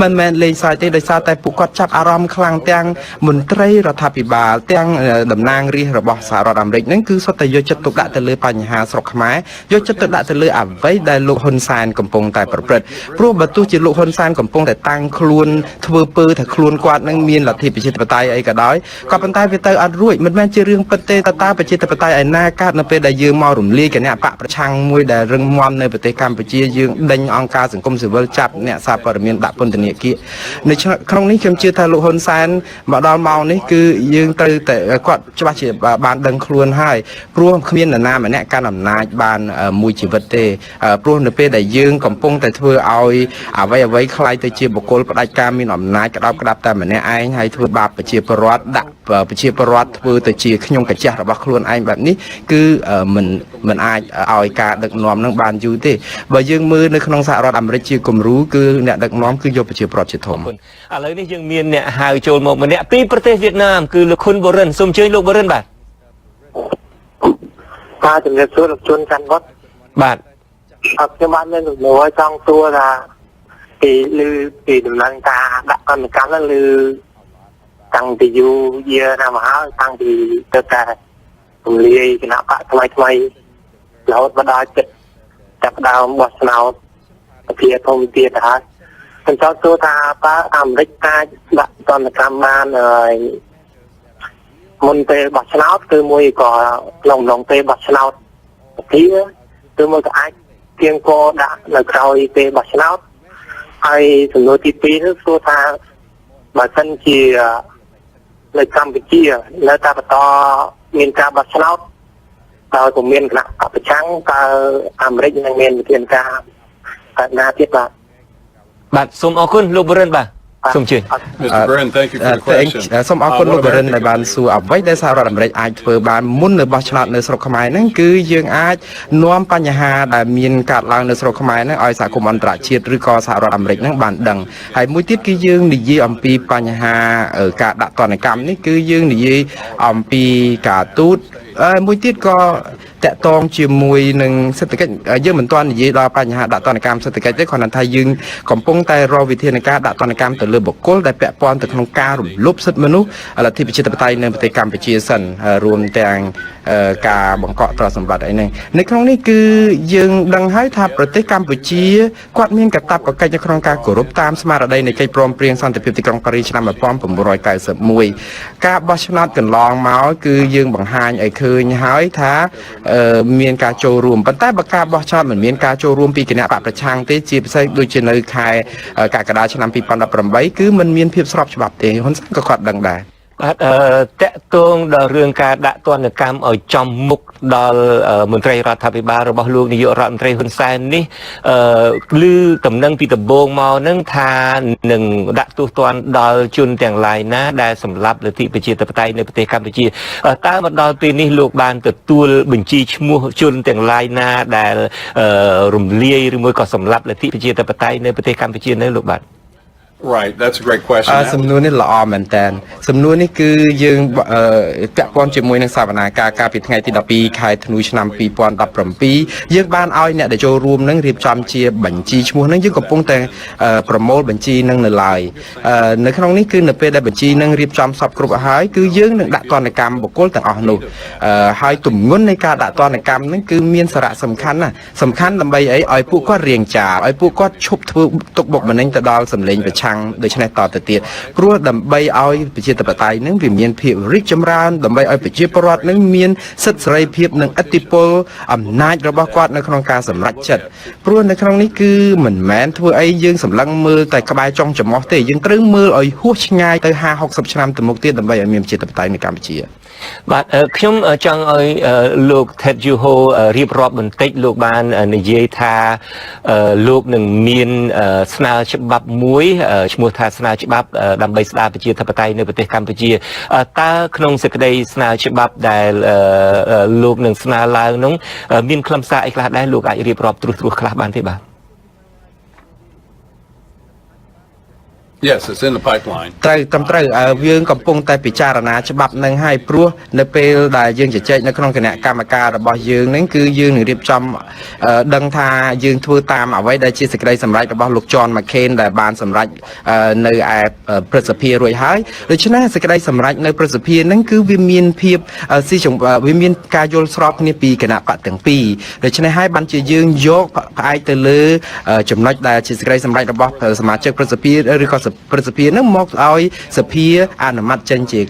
មិនមែនលេងសើចទេដោយសារតែពួកគាត់ចាប់អារម្មណ៍ខ្លាំងទាំងមន្ត្រីរដ្ឋាភិបាលទាំងតំណាងរាស្ត្ររបស់សហរដ្ឋអាមេរិកហ្នឹងគឺសុទ្ធតែយកចិត្តទុកដាក់ទៅលើបញ្ហាស្រុកខ្មែរយកចិត្តទុកដាក់ទៅលើអ្វីដែលលោកហ៊ុនសែនកំពុងតែប្រព្រឹត្តព្រោះបើទោះជាលោកហ៊ុនសែនកំពុងតែតាំងខ្លួនធ្វើពើថាខ្លួនគាត់នឹងមានលទ្ធិប្រជាធិបតេយ្យអីក៏ដោយក៏ប៉ុន្តែវាទៅអត់រួចមិនមែនជារឿងពិតទេ តើប្រជាធិបតេយ្យឯណាកើតនៅពេលដែលយើងមករំលាយគណៈបកប្រឆាំងមួយដែលរឹងមាំនៅប្រទេសកម្ពុជាយើងដេញអង្គការសង្គមស៊ីវិលចាប់អ្នកសារព័ត៌មានដាក់ពន្ធនាគារនៅក្នុងនេះខ្ញុំជឿថាលោកហ៊ុនសែនមកដល់ម៉ោងនេះគឺយើងត្រូវតែគាត់ច្បាស់ជាបានដឹងខ្លួនហើយព្រោះគ្មាននរណាម្នាក់កាន់អំណាចបានមួយជីវិតទេព្រោះនៅពេលដែលយើងកំពុងតែធ្វើឲ្យអ្វីខ្លាយទៅជាបុគ្គលផ្ដាច់ការមានអំណាចក្តោបក្តាប់តែម្នាក់ឯងហើយធ្វើបាបប្រជាពលរដ្ឋដាក់ប្រជាពលរដ្ឋធ្វើទៅជាខ្ញុំកាជះរបស់ខ្លួនឯងបែបនេះគឺមិនអាចឲ្យការដឹកនាំនឹងបានយូរទេបើយើងមើលនៅក្នុងសហរដ្ឋអាមេរិកជាគំរូគឺអ្នកដឹកនាំគឺយកប្រជាពលរដ្ឋជាធំឥឡូវនេះយើងមានអ្នកហៅចូលមកម្នាក់ពីប្រទេសវៀតណាមគឺលោកខុនបូរិនសូមអញ្ជើញលោកបូរិនបាទជំរាបសួរលោកជុនច័ន្ទវត្តបាទខ្ញុំបានមានសំណួរចង់សួរថាពីដំណើរការដាក់កម្មកម្មហ្នឹងឬតាំងពីយូរយារណាស់មកហើយតាំងពីទៅតែរំលាយគណៈបកថ្មីរហូតមកដល់ចិត្តចាប់ដើមបោះឆ្នោតជាធំទៀតហើយខ្ញុំចង់សួរថាតើអាមេរិកអាចដាក់កម្មបានមុនពេលបោះឆ្នោតគឺមួយក៏ក្នុងពេលបោះឆ្នោតទីគឺមួយក៏អាចគៀងគរដាក់នៅក្រោយពេលបោះឆ្នោតហើយសំណួរទី2នោះសួរថាបើសិនជានៅកម្ពុជានៅតែបន្តមានការបោះឆ្នោតដោយពុំមានគណៈប្រឆាំងតើអាមេរិកនឹងមានវិធានការណាទៀតបាទសូមអរគុណលោកបរិនបាទសូមអញ្ជើញ Mr. Byrne, thank you for the question. សូមអរគុណលោកបរិនដែលបានសួរអ្វីដែលសហរដ្ឋអាមេរិកអាចធ្វើបានមុននៅបោះឆ្នោតនៅស្រុកខ្មែរហ្នឹងគឺយើងអាចនាំបញ្ហាដែលមានកើតឡើងនៅស្រុកខ្មែរហ្នឹងឲ្យសហគមន៍អន្តរជាតិឬក៏សហរដ្ឋអាមេរិកហ្នឹងបានដឹងហើយមួយទៀតគឺយើងនិយាយអំពីបញ្ហាការដាក់ទណ្ឌកម្មនេះគឺយើងនិយាយអំពីការទូតមួយទៀតក៏តកតងជាមួយនឹងសេដ្ឋកិច្ចយើងមិនទាន់និយាយដល់បញ្ហាដាក់ទណ្ឌកម្មសេដ្ឋកិច្ចទេគ្រាន់តែថាយើងកំពុងតែរកវិធានការដាក់ទណ្ឌកម្មទៅលើបុគ្គលដែលពាក់ព័ន្ធទៅក្នុងការរំលោភសិទ្ធិមនុស្សលទ្ធិប្រជាធិបតេយ្យនៅប្រទេសកម្ពុជាសិនរួមទាំងការបង្កក់ទ្រព្យសម្បត្តិអីហ្នឹងនៅក្នុងនេះគឺយើងដឹងហើយថាប្រទេសកម្ពុជាគាត់មានកាតព្វកិច្ចនៅក្នុងការគោរពតាមស្មារតីនៃកិច្ចព្រមព្រៀងសន្តិភាពទីក្រុងប៉ារីសឆ្នាំ1991ការបោះឆ្នោតកន្លងមកគឺយើងបង្ហាញឲ្យឃើញហើយថាមានការចូលរួមប៉ុន្តែបើការបោះឆ្នោតមិនមានការចូលរួមពីគណៈបកប្រឆាំងទេជាពិសេសដូចជានៅខែកក្កដាឆ្នាំ2018គឺมันមានភាពស្របច្បាប់ទេហ៊ុនសែនក៏គាត់ដឹងដែរបាទតកតងដល់រឿងការដាក់ទណ្ឌកម្មឲ្យចំមុខដល់មន្ត្រីរដ្ឋាភិបាលរបស់លោកនាយករដ្ឋមន្ត្រីហ៊ុនសែននេះឮតំណែងពីដំបូងមកនឹងថានឹងដាក់ទោសទណ្ឌដល់ជនទាំងឡាយណាដែលសម្លាប់លទ្ធិប្រជាធិបតេយ្យនៅប្រទេសកម្ពុជាតើមកដល់ពេលនេះលោកបានទទួលបញ្ជីឈ្មោះជនទាំងឡាយណាដែលរំលាយឬមួយក៏សម្លាប់លទ្ធិប្រជាធិបតេយ្យនៅប្រទេសកម្ពុជានៅលោកបាទ Right, that's a great question. សំណួរនេះល្អមែនតើសំណួរនេះគឺយើងពាក់ព័ន្ធជាមួយនឹងសវនាការកាលពីថ្ងៃទី12ខែធ្នូឆ្នាំ2017យើងបានឲ្យអ្នកដែលចូលរួមនឹងរៀបចំជាបញ្ជីឈ្មោះនឹងយើងកំពុងតែប្រមូលបញ្ជីនឹងនៅឡើយនៅក្នុងនេះគឺនៅពេលដែលបញ្ជីនឹងរៀបចំសពគ្រប់ហើយគឺយើងនឹងដាក់ទណ្ឌកម្មបុគ្គលទាំងអស់នោះហើយទម្ងន់នៃការដាក់ទណ្ឌកម្មនឹងគឺមានសារៈសំខាន់ណាស់សំខាន់ដើម្បីអីឲ្យពួកគាត់រៀងចាលឲ្យពួកគាត់ឈប់ធ្វើទុកបុកម្នេញទៅដល់សម្លេងប្រឆាំងដូច្នេះតទៅទៀតព្រោះដើម្បីឲ្យប្រជាធិបតេយ្យនឹងវាមានភាពរីកចម្រើនដើម្បីឲ្យប្រជាពលរដ្ឋនឹងមានសិទ្ធិសេរីភាពនិងឥទ្ធិពលអំណាចរបស់គាត់នៅក្នុងការសម្រេចចិត្តព្រោះនៅក្នុងនេះគឺមិនមែនធ្វើអីយើងសម្លឹងមើលតែក្បែរចុងច្រមុះទេយើងត្រូវមើលឲ្យហួសឆ្ងាយទៅ50-60ឆ្នាំទៅមុខទៀតដើម្បីឲ្យមានប្រជាធិបតេយ្យនៅកម្ពុជាបាទខ្ញុំចង់ឲ្យលោក Ted Juho រៀបរាប់បន្តិចលោកបាននិយាយថាលោកនឹងមានស្នើច្បាប់មួយឈ្មោះថាស្នើច្បាប់ដើម្បីស្ដារប្រជាធិបតេយ្យនៅប្រទេសកម្ពុជាតើក្នុងសេចក្តីស្នើច្បាប់ដែលលោកនឹងស្នើឡើងនោះមានខ្លឹមសារអីខ្លះដែរលោកអាចរៀបរាប់ត្រួសខ្លះបានទេបាទYes, it's in the pipeline. ត្រូវយើងកំពុងតែពិចារណាច្បាប់នឹងហើយព្រោះនៅពេលដែលយើងជជែកនៅក្នុងគណៈកម្មការរបស់យើងនឹងគឺយើងនឹងរៀបចំដឹងថាយើងធ្វើតាមអ្វីដែលជាសេចក្តីសម្រេចរបស់លោក John McCain ដែលបានសម្រេចនៅឯព្រឹទ្ធសភារួចហើយដូច្នេះសេចក្តីសម្រេចនៅព្រឹទ្ធសភានឹងគឺវាមានភាពវាមានការយល់ស្របគ្នាពីគណៈបកទាំងពីរដូច្នេះហើយបានជាយើងយកផ្អែកទៅលើចំណុចដែលជាសេចក្តីសម្រេចរបស់សមាជិកព្រឹទ្ធសភាឬក៏ស ប្រសិទ្ធភាពនឹងមកឲ្យសភាអនុម័តចេញជា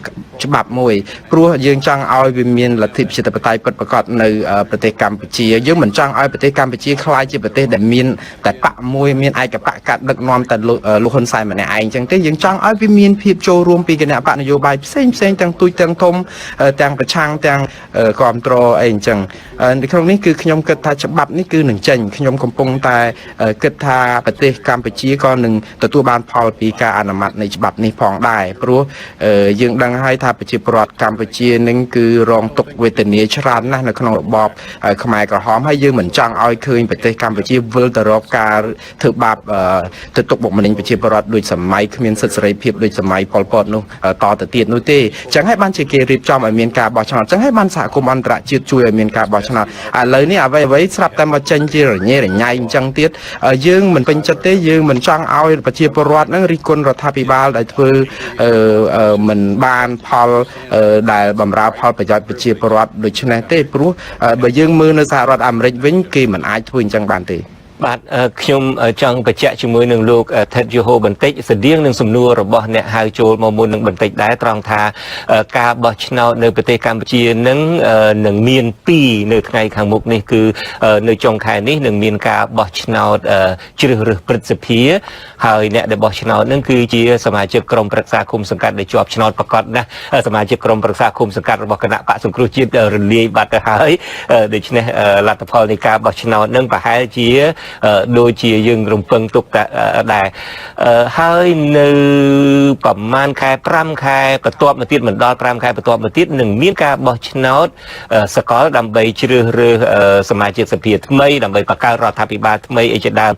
ច្បាប់មួយព្រោះយើងចង់ឲ្យវាមានលទ្ធិប្រជាធិបតេយ្យពិតប្រាកដនៅប្រទេសកម្ពុជាយើងមិនចង់ឲ្យប្រទេសកម្ពុជាក្លាយជាប្រទេសដែលមានតែបកមួយមានឯកបកកាត់ដឹកនាំតែលោកហ៊ុនសែនម្នាក់ឯងអញ្ចឹងទេយើងចង់ឲ្យវាមានភាពចូលរួមពីគណៈបកនយោបាយផ្សេងទាំងទូចទាំងធំទាំងប្រឆាំងទាំងគ្រប់គ្រងអីអញ្ចឹងនៅក្នុងនេះគឺខ្ញុំគិតថាច្បាប់នេះគឺនឹងចេញខ្ញុំកំពុងតែគិតថាប្រទេសកម្ពុជាក៏នឹងទទួលបានផលពីការអនុម័តនៃច្បាប់នេះផងដែរព្រោះយើងដឹងហើយថាប្រជាពលរដ្ឋកម្ពុជានឹងគឺរងទុក្ខវេទនាច្រើនណាស់នៅក្នុងរបបខ្មែរក្រហមហើយយើងមិនចង់ឲ្យឃើញប្រទេសកម្ពុជាវិលទៅរកការធ្វើបាបទៅទុកបុកម្នេញប្រជាពលរដ្ឋដូចសម័យគ្មានសិទ្ធិសេរីភាពដូចសម័យប៉ុលពតនោះតទៅទៀតនោះទេអញ្ចឹងហើយបានជាគេរៀបចំឲ្យមានការបោះឆ្នោតអញ្ចឹងហើយបានសហគមន៍អន្តរជាតិជួយឲ្យមានការបោះឆ្នោតឥឡូវនេះអ្វីស្រាប់តែមកចេញជារញ៉េរញ៉ៃអញ្ចឹងទៀតយើងមិនពេញចិត្តទេយើងមិនចង់ឲ្យប្រជាពលរដ្ឋនឹងរិះគន់រដ្ឋាភិបាលដែលធ្វើមិនបានផលដែលបម្រើផលប្រយោជន៍ប្រជាពលរដ្ឋដូច្នេះទេព្រោះបើយើងមើលនៅសហរដ្ឋអាមេរិកវិញគេមិនអាចធ្វើអញ្ចឹងបានទេបាទខ្ញុំចង់បញ្ជាក់ជាមួយនឹងលោកថេតយូហូបន្តិចស្តៀងនឹងសំណួររបស់អ្នកហៅចូលមកមុននឹងបន្តិចដែរត្រង់ថាការបោះឆ្នោតនៅប្រទេសកម្ពុជានឹងមាន2នៅថ្ងៃខាងមុខនេះគឺនៅចុងខែនេះនឹងមានការបោះឆ្នោតជ្រើសរើសព្រឹទ្ធសភាហើយអ្នកដែលបោះឆ្នោតនឹងគឺជាសមាជិកក្រុមប្រឹក្សាគុំសង្កាត់ដែលជាប់ឆ្នោតប្រកាសណាសមាជិកក្រុមប្រឹក្សាគុំសង្កាត់របស់គណៈបកសង្គ្រោះជាតិរលាយបាត់ទៅហើយដូច្នេះលទ្ធផលនៃការបោះឆ្នោតនឹងប្រហែលជាដូចជាយើងរំពឹងទុកដែរហើយនៅប្រហែលខែ5ខែបន្ទាប់មកទៀតមិនដល់5ខែបន្ទាប់មកទៀតនឹងមានការបោះឆ្នោតសកលដើម្បីជ្រើសរើសសមាជិកសភាថ្មីដើម្បីបង្កើតរដ្ឋាភិបាលថ្មីអីជាដើម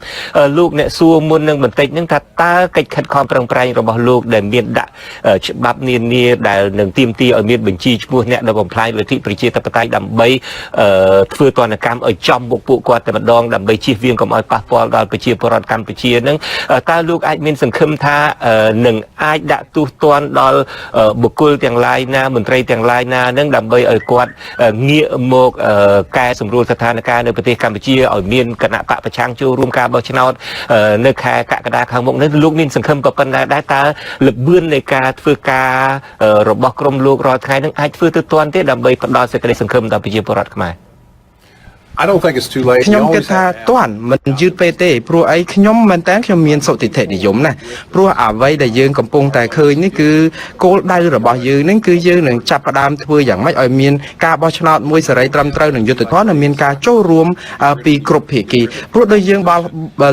លោកអ្នកសួរមុននឹងបន្តិចនឹងថាតើកិច្ចខិតខំប្រឹងប្រែងរបស់លោកដែលមានដាក់ច្បាប់នានាដែលនឹងទាមទារឲ្យមានបញ្ជីឈ្មោះអ្នកដែលបំផ្លាញលទ្ធិប្រជាធិបតេយ្យដើម្បីធ្វើទណ្ឌកម្មឲ្យចំមុខពួកគាត់តែម្ដងដើម្បីជៀសវាងកុំឲ្យប៉ះពាល់ដល់ប្រជាពលរដ្ឋកម្ពុជានឹងតើលោកអាចមានសង្ឃឹមថានឹងអាចដាក់ទោសទណ្ឌដល់បុគ្គលទាំងឡាយណាមន្ត្រីទាំងឡាយណានឹងដើម្បីឲ្យគាត់ងាកមកកែសម្រួលស្ថានភាពនៅប្រទេសកម្ពុជាឲ្យមានគណៈបកប្រឆាំងចូលរួមការបោះឆ្នោតនៅខែកក្កដាខាងមុខនេះលោកមានសង្ឃឹមក៏ប៉ុន្តែដែរតើលបឿននៃការធ្វើការរបស់ក្រមលោករាល់ថ្ងៃនឹងអាចធ្វើទៅទាន់ទេដើម្បីផ្ដល់សេចក្តីសង្ឃឹមដល់ប្រជាពលរដ្ឋខ្មែរ I don't think it's too late. ខ្ញុំគិតថាទាន់មិនយឺតពេកទេព្រោះអីខ្ញុំមែនតើខ្ញុំមានសុតិធិនិយមណាព្រោះអ្វីដែលយើងកំពុងតែឃើញនេះគឺគោលដៅរបស់យើងនឹងគឺយើងនឹងចាប់ផ្ដើមធ្វើយ៉ាងម៉េចឲ្យមានការបោះឆ្នោតមួយសេរីត្រឹមត្រូវនិងយុត្តិធម៌និងមានការចូលរួមពីគ្រប់ភាគីព្រោះដូចយើង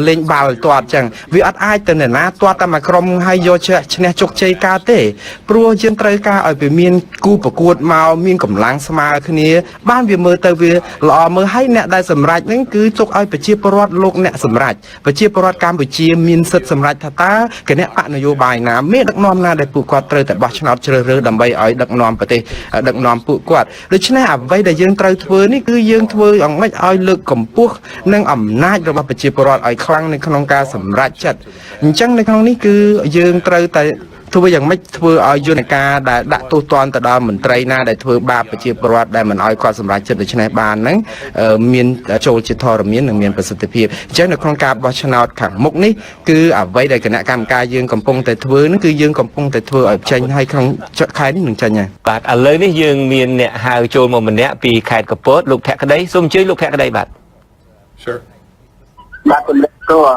លេងបាល់ទាត់អញ្ចឹងវាអត់អាចទៅណាទាត់តែមួយក្រុមហើយយកឈ្នះជោគជ័យកើតទេព្រោះយើងត្រូវការឲ្យវាមានគូប្រកួតមកមានកម្លាំងស្មើគ្នាបានវាមើលទៅវាល្អមើលហើយអ្នកដែលសម្រេចហ្នឹងគឺទុកឲ្យប្រជាពលរដ្ឋលោកអ្នកសម្រេចប្រជាពលរដ្ឋកម្ពុជាមានសិទ្ធិសម្រេចថាតើគណៈបកនយោបាយណាមានដឹកនាំណាដែលពួកគាត់ត្រូវតែបោះឆ្នោតជ្រើសរើសដើម្បីឲ្យដឹកនាំប្រទេសដឹកនាំពួកគាត់ដូច្នេះអ្វីដែលយើងត្រូវធ្វើនេះគឺយើងធ្វើយ៉ាងម៉េចឲ្យលើកកម្ពស់និងអំណាចរបស់ប្រជាពលរដ្ឋឲ្យខ្លាំងនៅក្នុងការសម្រេចចិត្តអញ្ចឹងនៅក្នុងនេះគឺយើងត្រូវតែធ្វើយ៉ាងម៉េចធ្វើឲ្យយន្តការដែលដាក់ទោសទណ្ឌទៅដល់មន្ត្រីណាដែលធ្វើបាបប្រជាពលរដ្ឋដែលមិនឲ្យគាត់សម្រេចចិត្តដូច្នេះបានហ្នឹងមានចូលជាធរមាននិងមានប្រសិទ្ធភាពអញ្ចឹងនៅក្នុងការបោះឆ្នោតខាងមុខនេះគឺអ្វីដែលគណៈកម្មការយើងកំពុងតែធ្វើហ្នឹងគឺយើងកំពុងតែធ្វើឲ្យចេញឲ្យក្នុងខែនេះនឹងចេញហើយបាទឥឡូវនេះយើងមានអ្នកហៅចូលមកម្នាក់ពីខេត្តកំពតលោកភក្តីសូមអញ្ជើញលោកភក្តីបាទ Sure. បាទជំរាបសួរ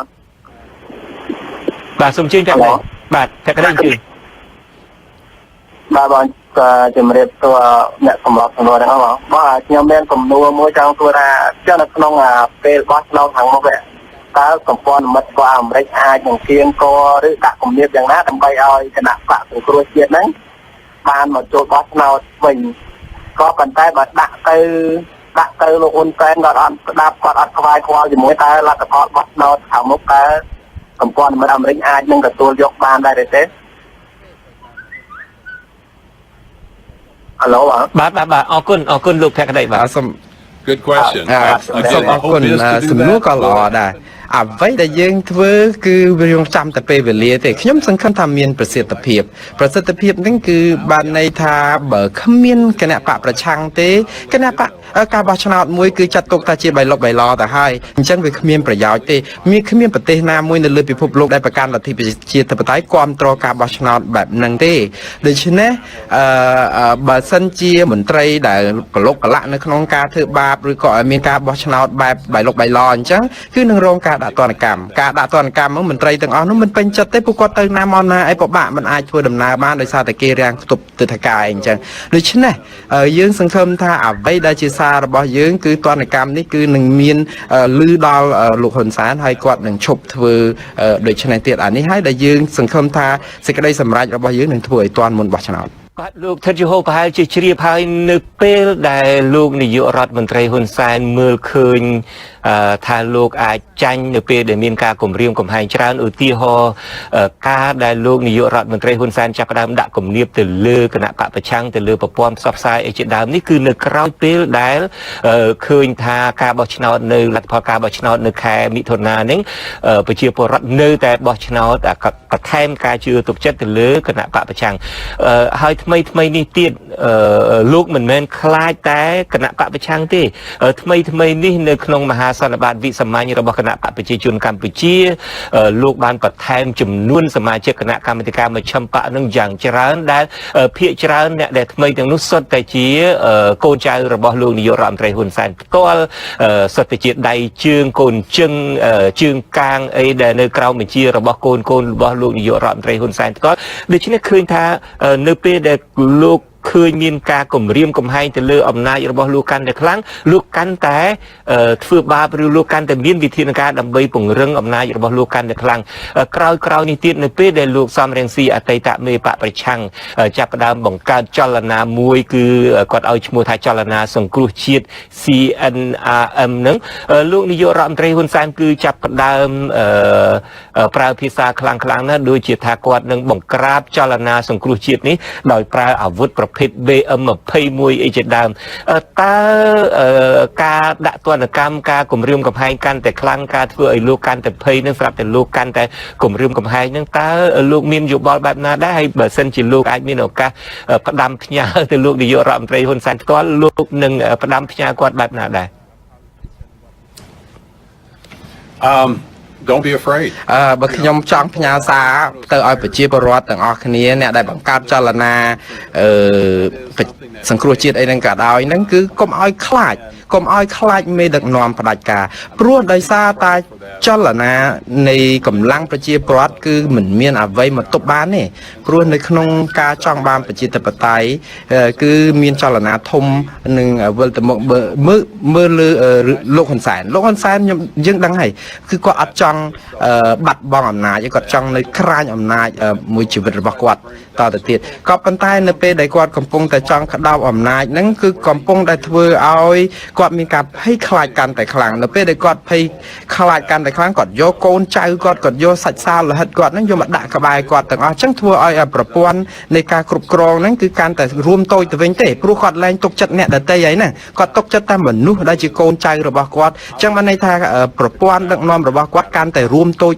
បាទសូមអញ្ជើញភក្តីបាទភក្តីអញ្ជើញបាទបងជំរាបសួរអ្នកសម្រាប់សំណួរទាំងអស់បាទខ្ញុំមានសំណួរមួយចង់សួរថាចុះនៅក្នុងពេលបោះឆ្នោតខាងមុខតើសម្ព័ន្ធមិត្តរបស់អាមេរិកអាចនឹងគៀងគរឬដាក់គំនាបយ៉ាងណាដើម្បីឲ្យគណៈបកសង្គ្រោះជាតិហ្នឹងបានមកចូលបោះឆ្នោតវិញក៏ប៉ុន្តែបើដាក់ទៅលោកហ៊ុនសែនគាត់អត់ស្ដាប់គាត់អត់ខ្វាយខ្វល់ជាមួយតើលទ្ធផលបោះឆ្នោតខាងមុខតើសម្ព័ន្ធមិត្តអាមេរិកអាចនឹងទទួលយកបានដែរទេHello បាទអរគុណលោកភក្តីបាទ Good question. សូមអរគុណសំណួរក៏ល្អដែរ អ្វីដែលយើងធ្វើគឺវារងចាំតែពេលវេលាទេខ្ញុំសង្ឃឹមថាមានប្រសិទ្ធភាពហ្នឹងគឺបានន័យថាបើគ្មានគណៈបកប្រឆាំងទេគណៈបកការបោះឆ្នោតមួយគឺចាត់ទុកថាជាបៃលុកបៃឡទៅហើយអញ្ចឹងវាគ្មានប្រយោជន៍ទេគ្មានប្រទេសណាមួយនៅលើពិភពលោកដែលប្រកាន់លទ្ធិប្រជាធិបតេយ្យគ្រប់គ្រងការបោះឆ្នោតបែបហ្នឹងទេដូច្នេះបើសិនជាមន្ត្រីដែលកលុកកលៈនៅក្នុងការធ្វើបាបឬក៏មានការបោះឆ្នោតបែបបៃលុកបៃឡអញ្ចឹងគឺនឹងរងការដាក់ទណ្ឌកម្មមន្ត្រីទាំងអស់នោះមិនពេញចិត្តទេពួកគាត់ទៅណាមកណាអីពិបាកមិនអាចធ្វើដំណើរបានដោយសារតែគេរាំងខ្ទប់ទិដ្ឋាការអីអញ្ចឹងដូច្នេះយើងសង្ឃឹមថាអ្វីដែលជាសាររបស់យើងគឺទណ្ឌកម្មនេះគឺនឹងមានលឺដល់លោកហ៊ុនសែនហើយគាត់នឹងឈប់ធ្វើដូច្នេះទៀតអានេះហើយដែលយើងសង្ឃឹមថាសេចក្តីសម្រេចរបស់យើងនឹងធ្វើឲ្យទាន់មុនបោះឆ្នោតបាទលោកថិតយហូប្រហែលជាជ្រាបហើយនៅពេលដែលលោកនាយករដ្ឋមន្ត្រីហ៊ុនសែនមើលឃើញថាលោកអាចចាញ់នៅពេលដែលមានការគម្រាមកំហែងច្រើនឧទាហរណ៍ការដែលលោកនាយករដ្ឋមន្ត្រីហ៊ុនសែនចាប់ផ្ដើមដាក់គំនាបទៅលើគណៈបកប្រឆាំងទៅលើប្រព័ន្ធផ្សព្វផ្សាយអីជាដើមនេះគឺនៅក្រោយពេលដែលឃើញថាការបោះឆ្នោតនៅលទ្ធផលការបោះឆ្នោតនៅខែមិថុនានេះប្រជាពលរដ្ឋនៅតែបោះឆ្នោតបន្ថែមការជឿទុកចិត្តទៅលើគណៈបកប្រឆាំងហើយថ្មីនេះទៀតលោកមិនមែនខ្លាចតែគណៈបកប្រឆាំងទេថ្មីនេះនៅក្នុងមហាសន្និបាតវិសាមញ្ញរបស់គណៈបកប្រជាជនកម្ពុជាលោកបានបន្ថែមចំនួនសមាជិកគណៈកម្មាធិការមជ្ឈិមបកនឹងយ៉ាងច្រើនដែលភាគច្រើនអ្នកដែលថ្មីទាំងនោះសុទ្ធតែជាកូនចៅរបស់លោកនាយករដ្ឋមន្ត្រីហ៊ុនសែនផ្ទាល់សុទ្ធតែជាដៃជើងកូនជឹងជើងកាងអីដែលនៅក្រៅបញ្ជារបស់កូនរបស់លោកនាយករដ្ឋមន្ត្រីហ៊ុនសែនផ្ទាល់ដូច្នេះឃើញថានៅពេលដែលលោកឃើញមានការគំរាមកំហែងទៅលើអំណាចរបស់លោកកាន់តែខ្លាំងលោកកាន់តែធ្វើបាបឬលោកកាន់តែមានវិធានការដើម្បីពង្រឹងអំណាចរបស់លោកកាន់តែខ្លាំងក្រោយនេះទៀតនៅពេលដែលលោកសំរងស៊ីអតីតមេបកប្រឆាំងចាប់ផ្ដើមបង្កើតចលនាមួយគឺគាត់ឲ្យឈ្មោះថាចលនាសង្គ្រោះជាតិ CNRM នឹងលោកនាយករដ្ឋមន្ត្រីហ៊ុនសែនគឺចាប់ផ្ដើមប្រើភាសាខ្លាំងណាស់ដូចជាថាគាត់នឹងបង្ក្រាបចលនាសង្គ្រោះជាតិនេះដោយប្រើអាវុធប្រភេទ BM21 អីជាដើមតើការដាក់ទណ្ឌកម្មការគម្រាមកំហែងកាន់តែខ្លាំងការធ្វើឲ្យលោកកាន់តែភ័យនឹងស្រាប់តែលោកកាន់តែគម្រាមកំហែងនឹងតើលោកមានយោបល់បែបណាដែរហើយបើសិនជាលោកអាចមានឱកាសផ្ដាំផ្ញើទៅលោកនាយករដ្ឋមន្ត្រីហ៊ុនសែនផ្ទាល់លោកនឹងផ្ដាំផ្ញើគាត់បែបណាដែរDon't be afraid បើខ្ញុំចង់ផ្ញើសារទៅឲ្យប្រជាពលរដ្ឋទាំងអស់គ្នាអ្នកដែលបង្កើតចលនាសង្គ្រោះជាតិអីហ្នឹងក៏ដោយហ្នឹងគឺកុំឲ្យខ្លាចមេដឹកនាំផ្ដាច់ការព្រោះដោយសារតែចលនានៃកម្លាំងប្រជាពលរដ្ឋគឺមិនមានអ្វីមកទប់បានទេព្រោះនៅក្នុងការចង់បានប្រជាធិបតេយ្យគឺមានចលនាធំនឹងវិលទៅមកមើលលើលោកហ៊ុនសែនយើងដឹងហើយគឺគាត់អត់ចង់បាត់បង់អំណាចគាត់ចង់នៅក្រាញអំណាចមួយជីវិតរបស់គាត់តទៅទៀតក៏ប៉ុន្តែនៅពេលដែលគាត់កំពុងតែចង់ក្តោបអំណាចហ្នឹងគឺកំពុងតែធ្វើឲ្យគាត់មានការភ័យខ្លាចកាន់តែខ្លាំងនៅពេលដែលគាត់ភ័យខ្លាចកាន់តែខ្លាំងគាត់យកកូនចៅគាត់យកសាច់សាលលោហិតគាត់ហ្នឹងយកមកដាក់ក្បែរគាត់ទាំងអស់អញ្ចឹងធ្វើឲ្យប្រព័ន្ធនៃការគ្រប់គ្រងហ្នឹងគឺកាន់តែរួមតូចទៅវិញទេព្រោះគាត់លែងទុកចិត្តអ្នកដទៃហើយណាគាត់ទុកចិត្តតែមនុស្សដែលជាកូនចៅរបស់គាត់អញ្ចឹងបានន័យថាប្រព័ន្ធដឹកនាំរបស់គាត់កាន់តែរួមតូច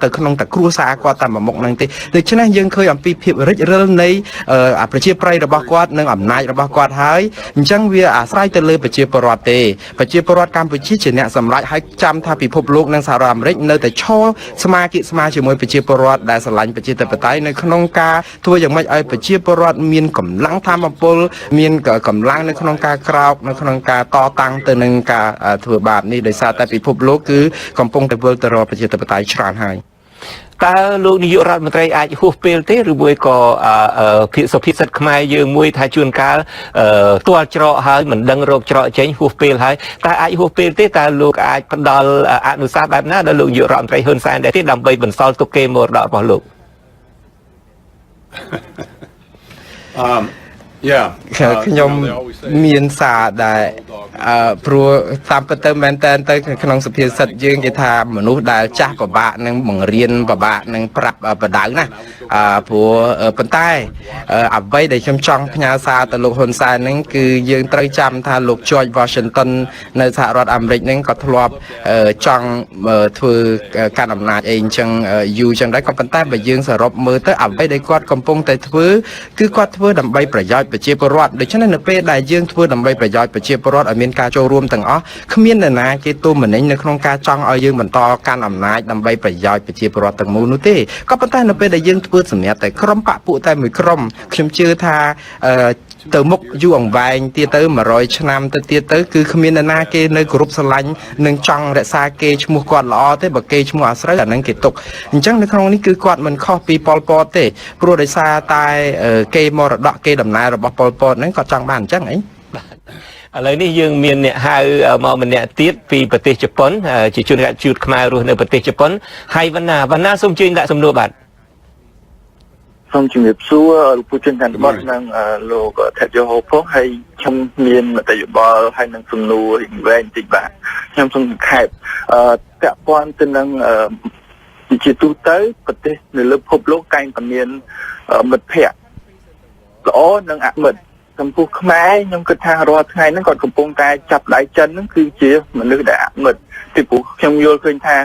ទៅក្នុងតែគ្រួសារគាត់តែមួយមុខហ្នឹងទេដូច្នេះយើងឃើញអំពីភាពរិចរិលនៃប្រជាប្រិយរបស់គាត់និងអំណាចរបស់គាត់ហើយអញ្ចឹងវាអាស្រ័យទៅលើប្រជាពលរដ្ឋទេប្រជាពលរដ្ឋកម្ពុជាជាអ្នកសម្រេចហើយចាំថាពិភពលោកនិងសហរដ្ឋអាមេរិកនៅតែឈរស្មាជាមួយប្រជាពលរដ្ឋដែលស្រឡាញ់ប្រជាធិបតេយ្យនៅក្នុងការធ្វើយ៉ាងម៉េចឲ្យប្រជាពលរដ្ឋមានកម្លាំងធម៌ពលមានកម្លាំងនៅក្នុងការក្រោកនៅក្នុងការតតាំងទៅនឹងការធ្វើបាបនេះដោយសារតែពិភពលោកគឺកំពុងតែវិលទៅរកប្រជាធិបតេយ្យច្រើនហើយតើលោកនាយករដ្ឋមន្ត្រីអាចហួសពេលទេឬមួយក៏សុភាសិតខ្មែរយើងមួយថាជួនកាលទាល់ច្រកហើយមិនដឹងរោគច្រកចេញហួសពេលហើយតើអាចហួសពេលទេតើលោកអាចផ្ដល់អនុសាសន៍បែបណាដល់លោកនាយករដ្ឋមន្ត្រីហ៊ុនសែនដែរទេដើម្បីបន្សល់ទុកគេមរតករបស់លោក Yeah. ខ្ញុំមានសារដែលព្រោះតាមពិតទៅមែនតើទៅក្នុងសភាសិទ្ធយើងគេថាមនុស្សដែលចាស់ពិបាកនឹងបង្រៀនពិបាកនឹងប្រាប់បដៅណាព្រោះប៉ុន្តែអ្វីដែលខ្ញុំចង់ផ្ញើសារទៅលោកហ៊ុនសែនហ្នឹងគឺយើងត្រូវចាំថាលោក George Washington នៅសហរដ្ឋអាមេរិកហ្នឹងក៏ធ្លាប់ចង់ធ្វើការអំណាចអីអញ្ចឹងយូរអញ្ចឹងដែរក៏ប៉ុន្តែបើយើងសរុបមើលទៅអ្វីដែលគាត់កំពុងតែធ្វើគឺគាត់ធ្វើដើម្បីប្រយោជន៍ប្រជាពលរដ្ឋដូច្នេះនៅពេលដែលយើងធ្វើដើម្បីប្រយោជន៍ប្រជាពលរដ្ឋឲ្យមានការចូលរួមទាំងអស់គ្មាននរណាគេទូមនិញនៅក្នុងការចង់ឲ្យយើងបន្តកាន់អំណាចដើម្បីប្រយោជន៍ប្រជាពលរដ្ឋទាំងមូលនោះទេក៏ប៉ុន្តែនៅពេលដែលយើងធ្វើសម្រាប់តែក្រុមបកពួកតែមួយក្រុមខ្ញុំជឿថាទៅមុខយូរអង្វែងទៀតទៅ100ឆ្នាំទៅទៀតទៅគឺគ្មាននរណាគេនៅគ្រប់ស្រឡាញ់នឹងចង់រក្សាគេឈ្មោះគាត់ល្អទេបើគេឈ្មោះអាស្រូវអាហ្នឹងគេទុកអញ្ចឹងនៅក្នុងនេះគឺគាត់មិនខុសពីប៉ុលពតទេព្រោះដោយសារតែគេមរតកគេដំណើររបស់ប៉ុលពតហ្នឹងគាត់ចង់បានអញ្ចឹងអីឥឡូវនេះយើងមានអ្នកហៅមកម្នាក់ទៀតពីប្រទេសជប៉ុនជាជនជាតិខ្មែររស់នៅប្រទេសជប៉ុនហើយវណ្ណាសូមជើញដាក់សំណួរបាទសូមជំរាបសួរលោកผู้ជនកាន់បត់និងលោកថេតយោហូផងហើយខ្ញុំមានមតិយោបល់ហើយនឹងសំណួររីកវែងតិចបាទខ្ញុំសូមសង្ខេបពាក់ព័ន្ធទៅនឹងជាទូទៅប្រទេសនៅលើពិភពលោកតែងតែមានមិត្តភ័ក្តិល្អនិងអមិត្តចំពោះខ្មែរខ្ញុំគិតថារាល់ថ្ងៃហ្នឹងគាត់កំពុងតែចាប់ដៃចិនហ្នឹងគឺជាមនុស្សដែលអមិត្តពីព្រោះខ្ញុំយល់ឃើញថា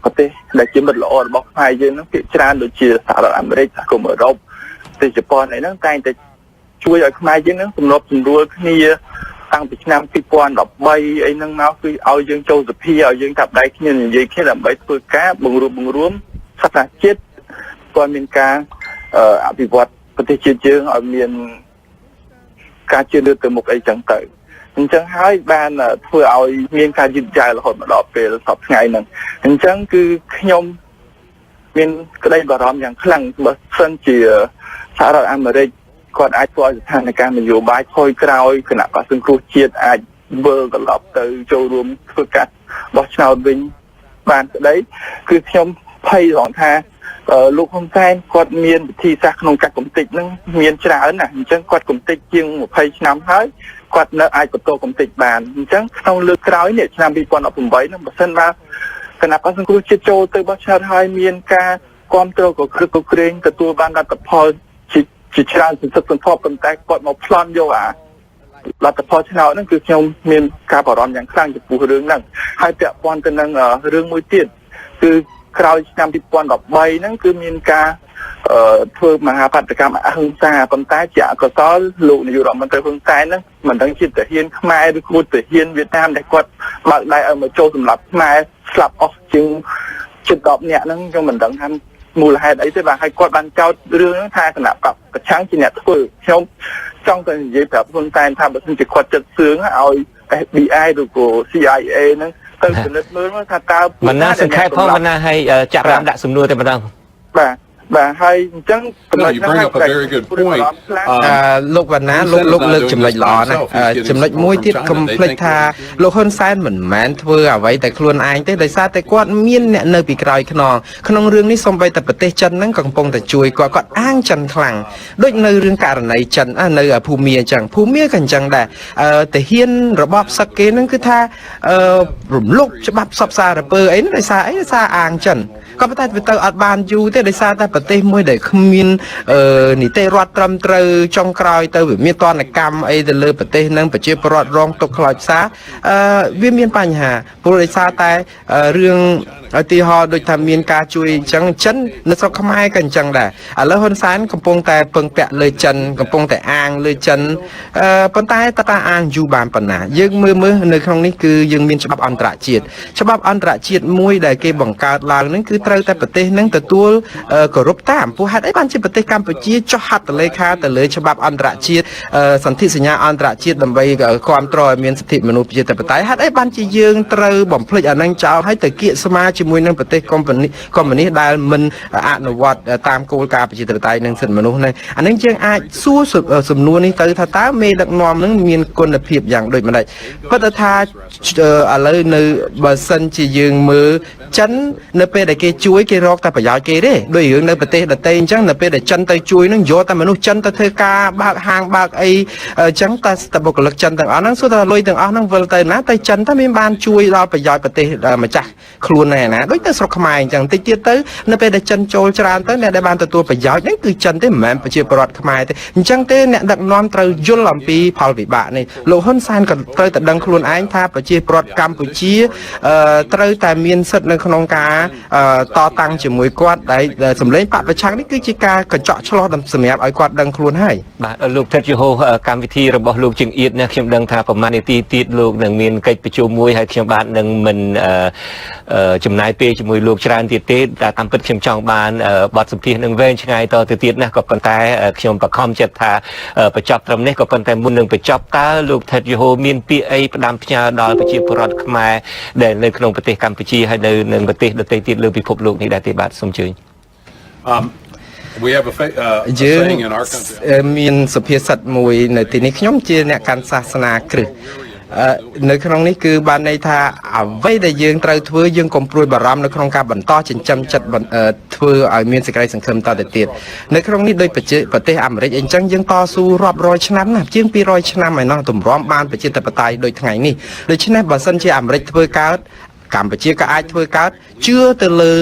ប្រទេសដែលជាមិត្តល្អរបស់ខ្មែរយើងហ្នឹងភាគច្រើនដូចជាសហរដ្ឋអាមេរិកសហគមន៍អឺរ៉ុបប្រទេសជប៉ុនអីហ្នឹងតែងតែជួយឲ្យខ្មែរយើងហ្នឹងសម្របសម្រួលគ្នាតាំងពីឆ្នាំ2013អីហ្នឹងមកគឺឲ្យយើងចូលសភាឲ្យយើងចាប់ដៃគ្នានិយាយគ្នាដើម្បីធ្វើការបង្រួមសហជាតិគាត់មានការអភិវឌ្ឍប្រទេសជាតិយើងឲ្យមានការជឿលើកទៅមុខអីចឹងទៅអញ្ចឹងហើយបានធ្វើឲ្យមានការយឺតយ៉ាវរហូតមកដល់ពេលសពថ្ងៃហ្នឹងអញ្ចឹងគឺខ្ញុំមានក្តីបារម្ភយ៉ាងខ្លាំងបើសិនជាសហរដ្ឋអាមេរិកគាត់អាចធ្វើឲ្យស្ថានភាពនយោបាយថយក្រោយគណៈបក្សសង្គ្រោះជាតិអាចវិលត្រឡប់ទៅចូលរួមធ្វើការបោះឆ្នោតវិញបានក្តីគឺខ្ញុំភ័យរងថាលោកហ៊ុនសែនគាត់មានវិធីសាស្ត្រក្នុងការកំទេចហ្នឹងមានច្រើនណាស់អញ្ចឹងគាត់កំទេចជាង20ឆ្នាំហើយគាត់នៅអាចបន្តកំទេចបានអញ្ចឹងក្នុងលើកក្រោយនេះឆ្នាំ2018ហ្នឹងបើសិនណាគណៈបក្សសង្គ្រោះជាតិចូលទៅបោះឆ្នោតហើយមានការគ្រប់គ្រងក៏គ្រឹកក៏ក្រែងទទួលបានលទ្ធផលជាច្រើនសន្ធឹកសន្ធាប់ប៉ុន្តែគាត់មកប្លន់យកអាលទ្ធផលឆ្នោតហ្នឹងគឺខ្ញុំមានការបារម្ភយ៉ាងខ្លាំងចំពោះរឿងហ្នឹងហើយពាក់ព័ន្ធទៅនឹងរឿងមួយទៀតគឺក្រោយឆ្នាំ2013ហ្នឹងគឺមានការធ្វើមហាបាតកម្មអហិង្សាប៉ុន្តែជាអកុសលលោកនាយករដ្ឋមន្ត្រីហ៊ុនសែនហ្នឹងមិនដឹងជាទាហានខ្មែរឬក៏ទាហានវៀតណាមដែលគាត់បើកដៃឲ្យមកចូលសម្លាប់ខ្មែរស្លាប់អស់ជាងជិត10នាក់ហ្នឹងខ្ញុំមិនដឹងថាមូលហេតុអីទេបាទហើយគាត់បានចោទរឿងហ្នឹងថាគណៈបកប្រឆាំងជាអ្នកធ្វើខ្ញុំចង់ទៅនិយាយប្រាប់ហ៊ុនសែនថាបើមិនជាគាត់ចិត្តសឿងឲ្យ FBI ឬក៏ CIA ហ្នឹងទៅពិនិត្យមើលថាតើមិនណាសង្ខេបផងមិនណាឲ្យចាប់បានដាក់សំណួរតែម្ដងបាទហើយអញ្ចឹងចំណុចហ្នឹងលោកវណ្ណាលោកលើកចំណុចល្អណាស់ចំណុចមួយទៀតកុំភ្លេចថាលោកហ៊ុនសែនមិនមែនធ្វើអ្វីតែខ្លួនឯងទេដោយសារតែគាត់មានអ្នកនៅពីក្រោយខ្នងក្នុងរឿងនេះសូម្បីតែប្រទេសចិនហ្នឹងក៏កំពុងតែជួយគាត់អាងចិនខ្លាំងដូចនៅរឿងករណីចិននៅភូមាអញ្ចឹងភូមាក៏អញ្ចឹងដែរទាហានរបបសឹកគេហ្នឹងគឺថារំលោភច្បាប់សពសារពើអីដោយសារអាងចិនក៏ប៉ុន្តែវាទៅអត់បានយូរទេដោយសារតែប្រទេសមួយដែលគ្មាននីតិរដ្ឋត្រឹមត្រូវចុងក្រោយទៅវាមានទណ្ឌកម្មអីទៅលើប្រទេសហ្នឹងប្រជាពលរដ្ឋរងទុក្ខខ្លោចផ្សាវាមានបញ្ហាព្រោះដោយសារតែរឿងឧទាហរណ៍ដូចថាមានការជួយអញ្ចឹងចិននៅស្រុកខ្មែរក៏អញ្ចឹងដែរឥឡូវហ៊ុនសែនកំពុងតែពឹងពាក់លើចិនកំពុងតែអាងលើចិនប៉ុន្តែតាអាងយូរបានប៉ុណ្ណាយើងមើលនៅក្នុងនេះគឺយើងមានច្បាប់អន្តរជាតិមួយដែលគេបង្កើតឡើងហ្នឹងគឺត្រូវតែប្រទេសហ្នឹងទទួលគោរពតាមព្រោះហេតុអីបានជាប្រទេសកម្ពុជាចុះហត្ថលេខាទៅលើច្បាប់អន្តរជាតិសន្ធិសញ្ញាអន្តរជាតិដើម្បីគាំទ្រឲ្យមានសិទ្ធិមនុស្សប្រជាធិបតេយ្យហេតុអីបានជាយើងត្រូវបំភ្លេចអាហ្នឹងចោលហើយទៅគៀកស្មាជ ជាមួយនឹងប្រទេសកុម្មុយនីសដែលមិនអនុវត្តតាមគោលការណ៍ប្រជាធិបតេយ្យនិងសិទ្ធិមនុស្សនេះអានឹងយើងអាចសួរសំណួរនេះទៅថាតើមេដឹកនាំនឹងមានគុណភាពយ៉ាងដូចម្ដេចប៉ុន្តែថាឥឡូវនៅបើសិនជាយើងមើលចិននៅពេលដែលគេជួយគេរកតែប្រយោជន៍គេទេដោយរឿងនៅប្រទេសដទៃអញ្ចឹងនៅពេលដែលចិនទៅជួយនឹងយកតែមនុស្សចិនទៅធ្វើការបើកហាងបើកអីអញ្ចឹងតែបុគ្គលិកចិនទាំងអស់ហ្នឹងសួរថាលុយទាំងអស់ហ្នឹងវិលទៅណាតែចិនតែមានបានជួយដល់ប្រយោជន៍ប្រទេសម្ចាស់ខ្លួនឯណាដូចទៅស្រុកខ្មែរអញ្ចឹងតិចទៀតទៅនៅពេលដែលចិនចូលច្រើនទៅអ្នកដែលបានទទួលប្រយោជន៍ហ្នឹងគឺចិនទេមិនមែនប្រជាពលរដ្ឋខ្មែរទេអញ្ចឹងទេអ្នកដឹកនាំត្រូវយល់អំពីផលវិបាកនេះលោកហ៊ុនសែនក៏ត្រូវតែដឹងខ្លួនឯងថាប្រជាពលរដ្ឋកម្ពុជាត្រូវតែមានសិទ្ធិនៅក្នុងការតតាំងជាមួយគាត់ដែលសម្លេងបពប្រឆាំងនេះគឺជាការកញ្ចក់ឆ្លោះសម្រាប់ឲ្យគាត់ដឹងខ្លួនហើយបាទលោកថិតយូហូកម្មវិធីរបស់លោកជើងអៀតនេះខ្ញុំដឹងថាប្រហែលនាទីទៀតលោកនឹងមានកិច្ចប្រជុំមួយហើយខ្ញុំបាទនឹងមិនចំណាយពេលជាមួយលោកច្រើនទៀតទេតែតាមពិតខ្ញុំចង់បានបទសម្ភាសន៍នឹងវែងឆ្ងាយតទៅទៀតណាស់ក៏ប៉ុន្តែខ្ញុំបខំចិត្តថាបញ្ចប់ត្រឹមនេះក៏ប៉ុន្តែមុននឹងបញ្ចប់តើលោកថិតយូហូមានពាក្យអីផ្ដាំផ្ញើដល់ប្រជាពលរដ្ឋខ្មែរដែលនៅក្នុងប្រទេសកម្ពុជាហើយនៅនឹងប្រទេសដទៃទៀតលើពិភពលោកនេះដែរទេបាទសូមអញ្ជើញយើងមានសុភាសិតមួយនៅទីនេះខ្ញុំជាអ្នកកាន់សាសនាគ្រិស្តនៅក្នុងនេះគឺបានន័យថាអ្វីដែលយើងត្រូវធ្វើយើងកុំព្រួយបារម្ភនៅក្នុងការបន្តចិញ្ចឹមចិត្តធ្វើឲ្យមានសេចក្តីសង្ឃឹមតទៅទៀតនៅក្នុងនេះដោយប្រទេសអាមេរិកអញ្ចឹងយើងតស៊ូរាប់រយឆ្នាំណាស់ជាង200ឆ្នាំហើយណោះទម្រាំបានប្រជាធិបតេយ្យដូចថ្ងៃនេះដូច្នេះបើសិនជាអាមេរិកធ្វើកើតកម្ពុជាក៏អាចធ្វើកើតជឿទៅលើ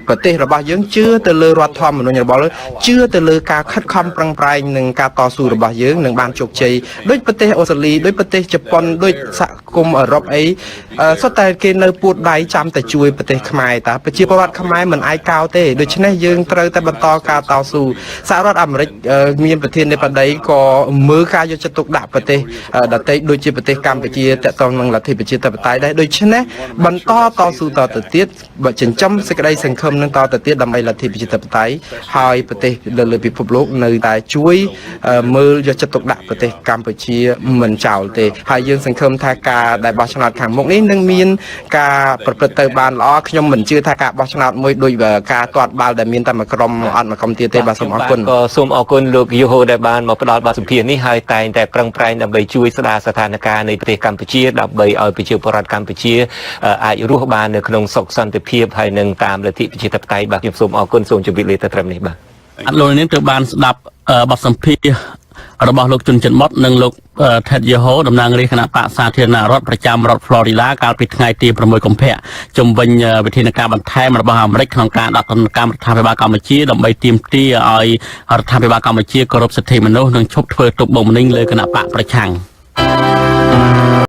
ប្រទេសរបស់យើងជឿទៅលើរដ្ឋធម្មនុញ្ញរបស់យើងជឿទៅលើការខិតខំប្រឹងប្រែងនិងការតស៊ូរបស់យើងនឹងបានជោគជ័យដូចប្រទេសអូស្ត្រាលីដូចប្រទេសជប៉ុនដូចសហគមន៍អឺរ៉ុបអីសុទ្ធតែគេនៅពួតដៃចាំតែជួយប្រទេសខ្មែរតាប្រជាពលរដ្ឋខ្មែរមិនឯកោទេដូច្នេះយើងត្រូវតែបន្តការតស៊ូសហរដ្ឋអាមេរិកមានប្រធានាធិបតីក៏មើលការយកចិត្តទុកដាក់ប្រទេសដទៃដូចជាប្រទេសកម្ពុជាតកតងនឹងលទ្ធិប្រជាធិបតេយ្យដែរដូច្នេះបន្តតស៊ូតទៅទៀតបើចិញ្ចឹមសេចក្តីសង្ឃឹមនឹងតទៅទៀតដើម្បីលទ្ធិប្រជាធិបតេយ្យហើយប្រទេសលើពិភពលោកនៅតែជួយមើលយកចិត្តទុកដាក់ប្រទេសកម្ពុជាមិនចោលទេហើយយើងសង្ឃឹមថាការដែលបោះឆ្នោតខាងមុខនេះនឹងមានការប្រព្រឹត្តទៅបានល្អខ្ញុំមិនជឿថាការបោះឆ្នោតមួយដូចការទាត់បាល់ដែលមានតែមួយក្រុមអត់មួយក្រុមទៀតទេបាទសូមអរគុណក៏សូមអរគុណលោកយូហូដែលបានមកផ្ដល់បទសម្ភាសន៍នេះហើយតែងតែប្រឹងប្រែងដើម្បីជួយស្ដារស្ថានភាពនៃប្រទេសកម្ពុជាដើម្បីឲ្យប្រជាពលរដ្ឋកម្ពុជាអាចរស់បាននៅក្នុងសុខសន្តិភាពហើយនឹងតាមលទ្ធិប្រជាធិបតេយ្យបាទខ្ញុំសូមអរគុណសូមជម្រាបលាទៅត្រឹមនេះបាទអត់លោកនេះទើបបានស្ដាប់បទសម្ភាសន៍របស់លោកជុនចិនមុតនិងលោកថេតយេហូតំណាងរាជគណៈបកសាធារណរដ្ឋប្រចាំរដ្ឋ Florida កាលពីថ្ងៃទី6កុម្ភៈជំវិញវិធានការបន្ថែមរបស់អាមេរិកក្នុងការដាក់ទណ្ឌកម្មរដ្ឋាភិបាលកម្ពុជាដើម្បីទាមទារឲ្យរដ្ឋាភិបាលកម្ពុជាគោរពសិទ្ធិមនុស្សនិងឈប់ធ្វើទុកបុកម្នេញលើគណៈបកប្រឆាំង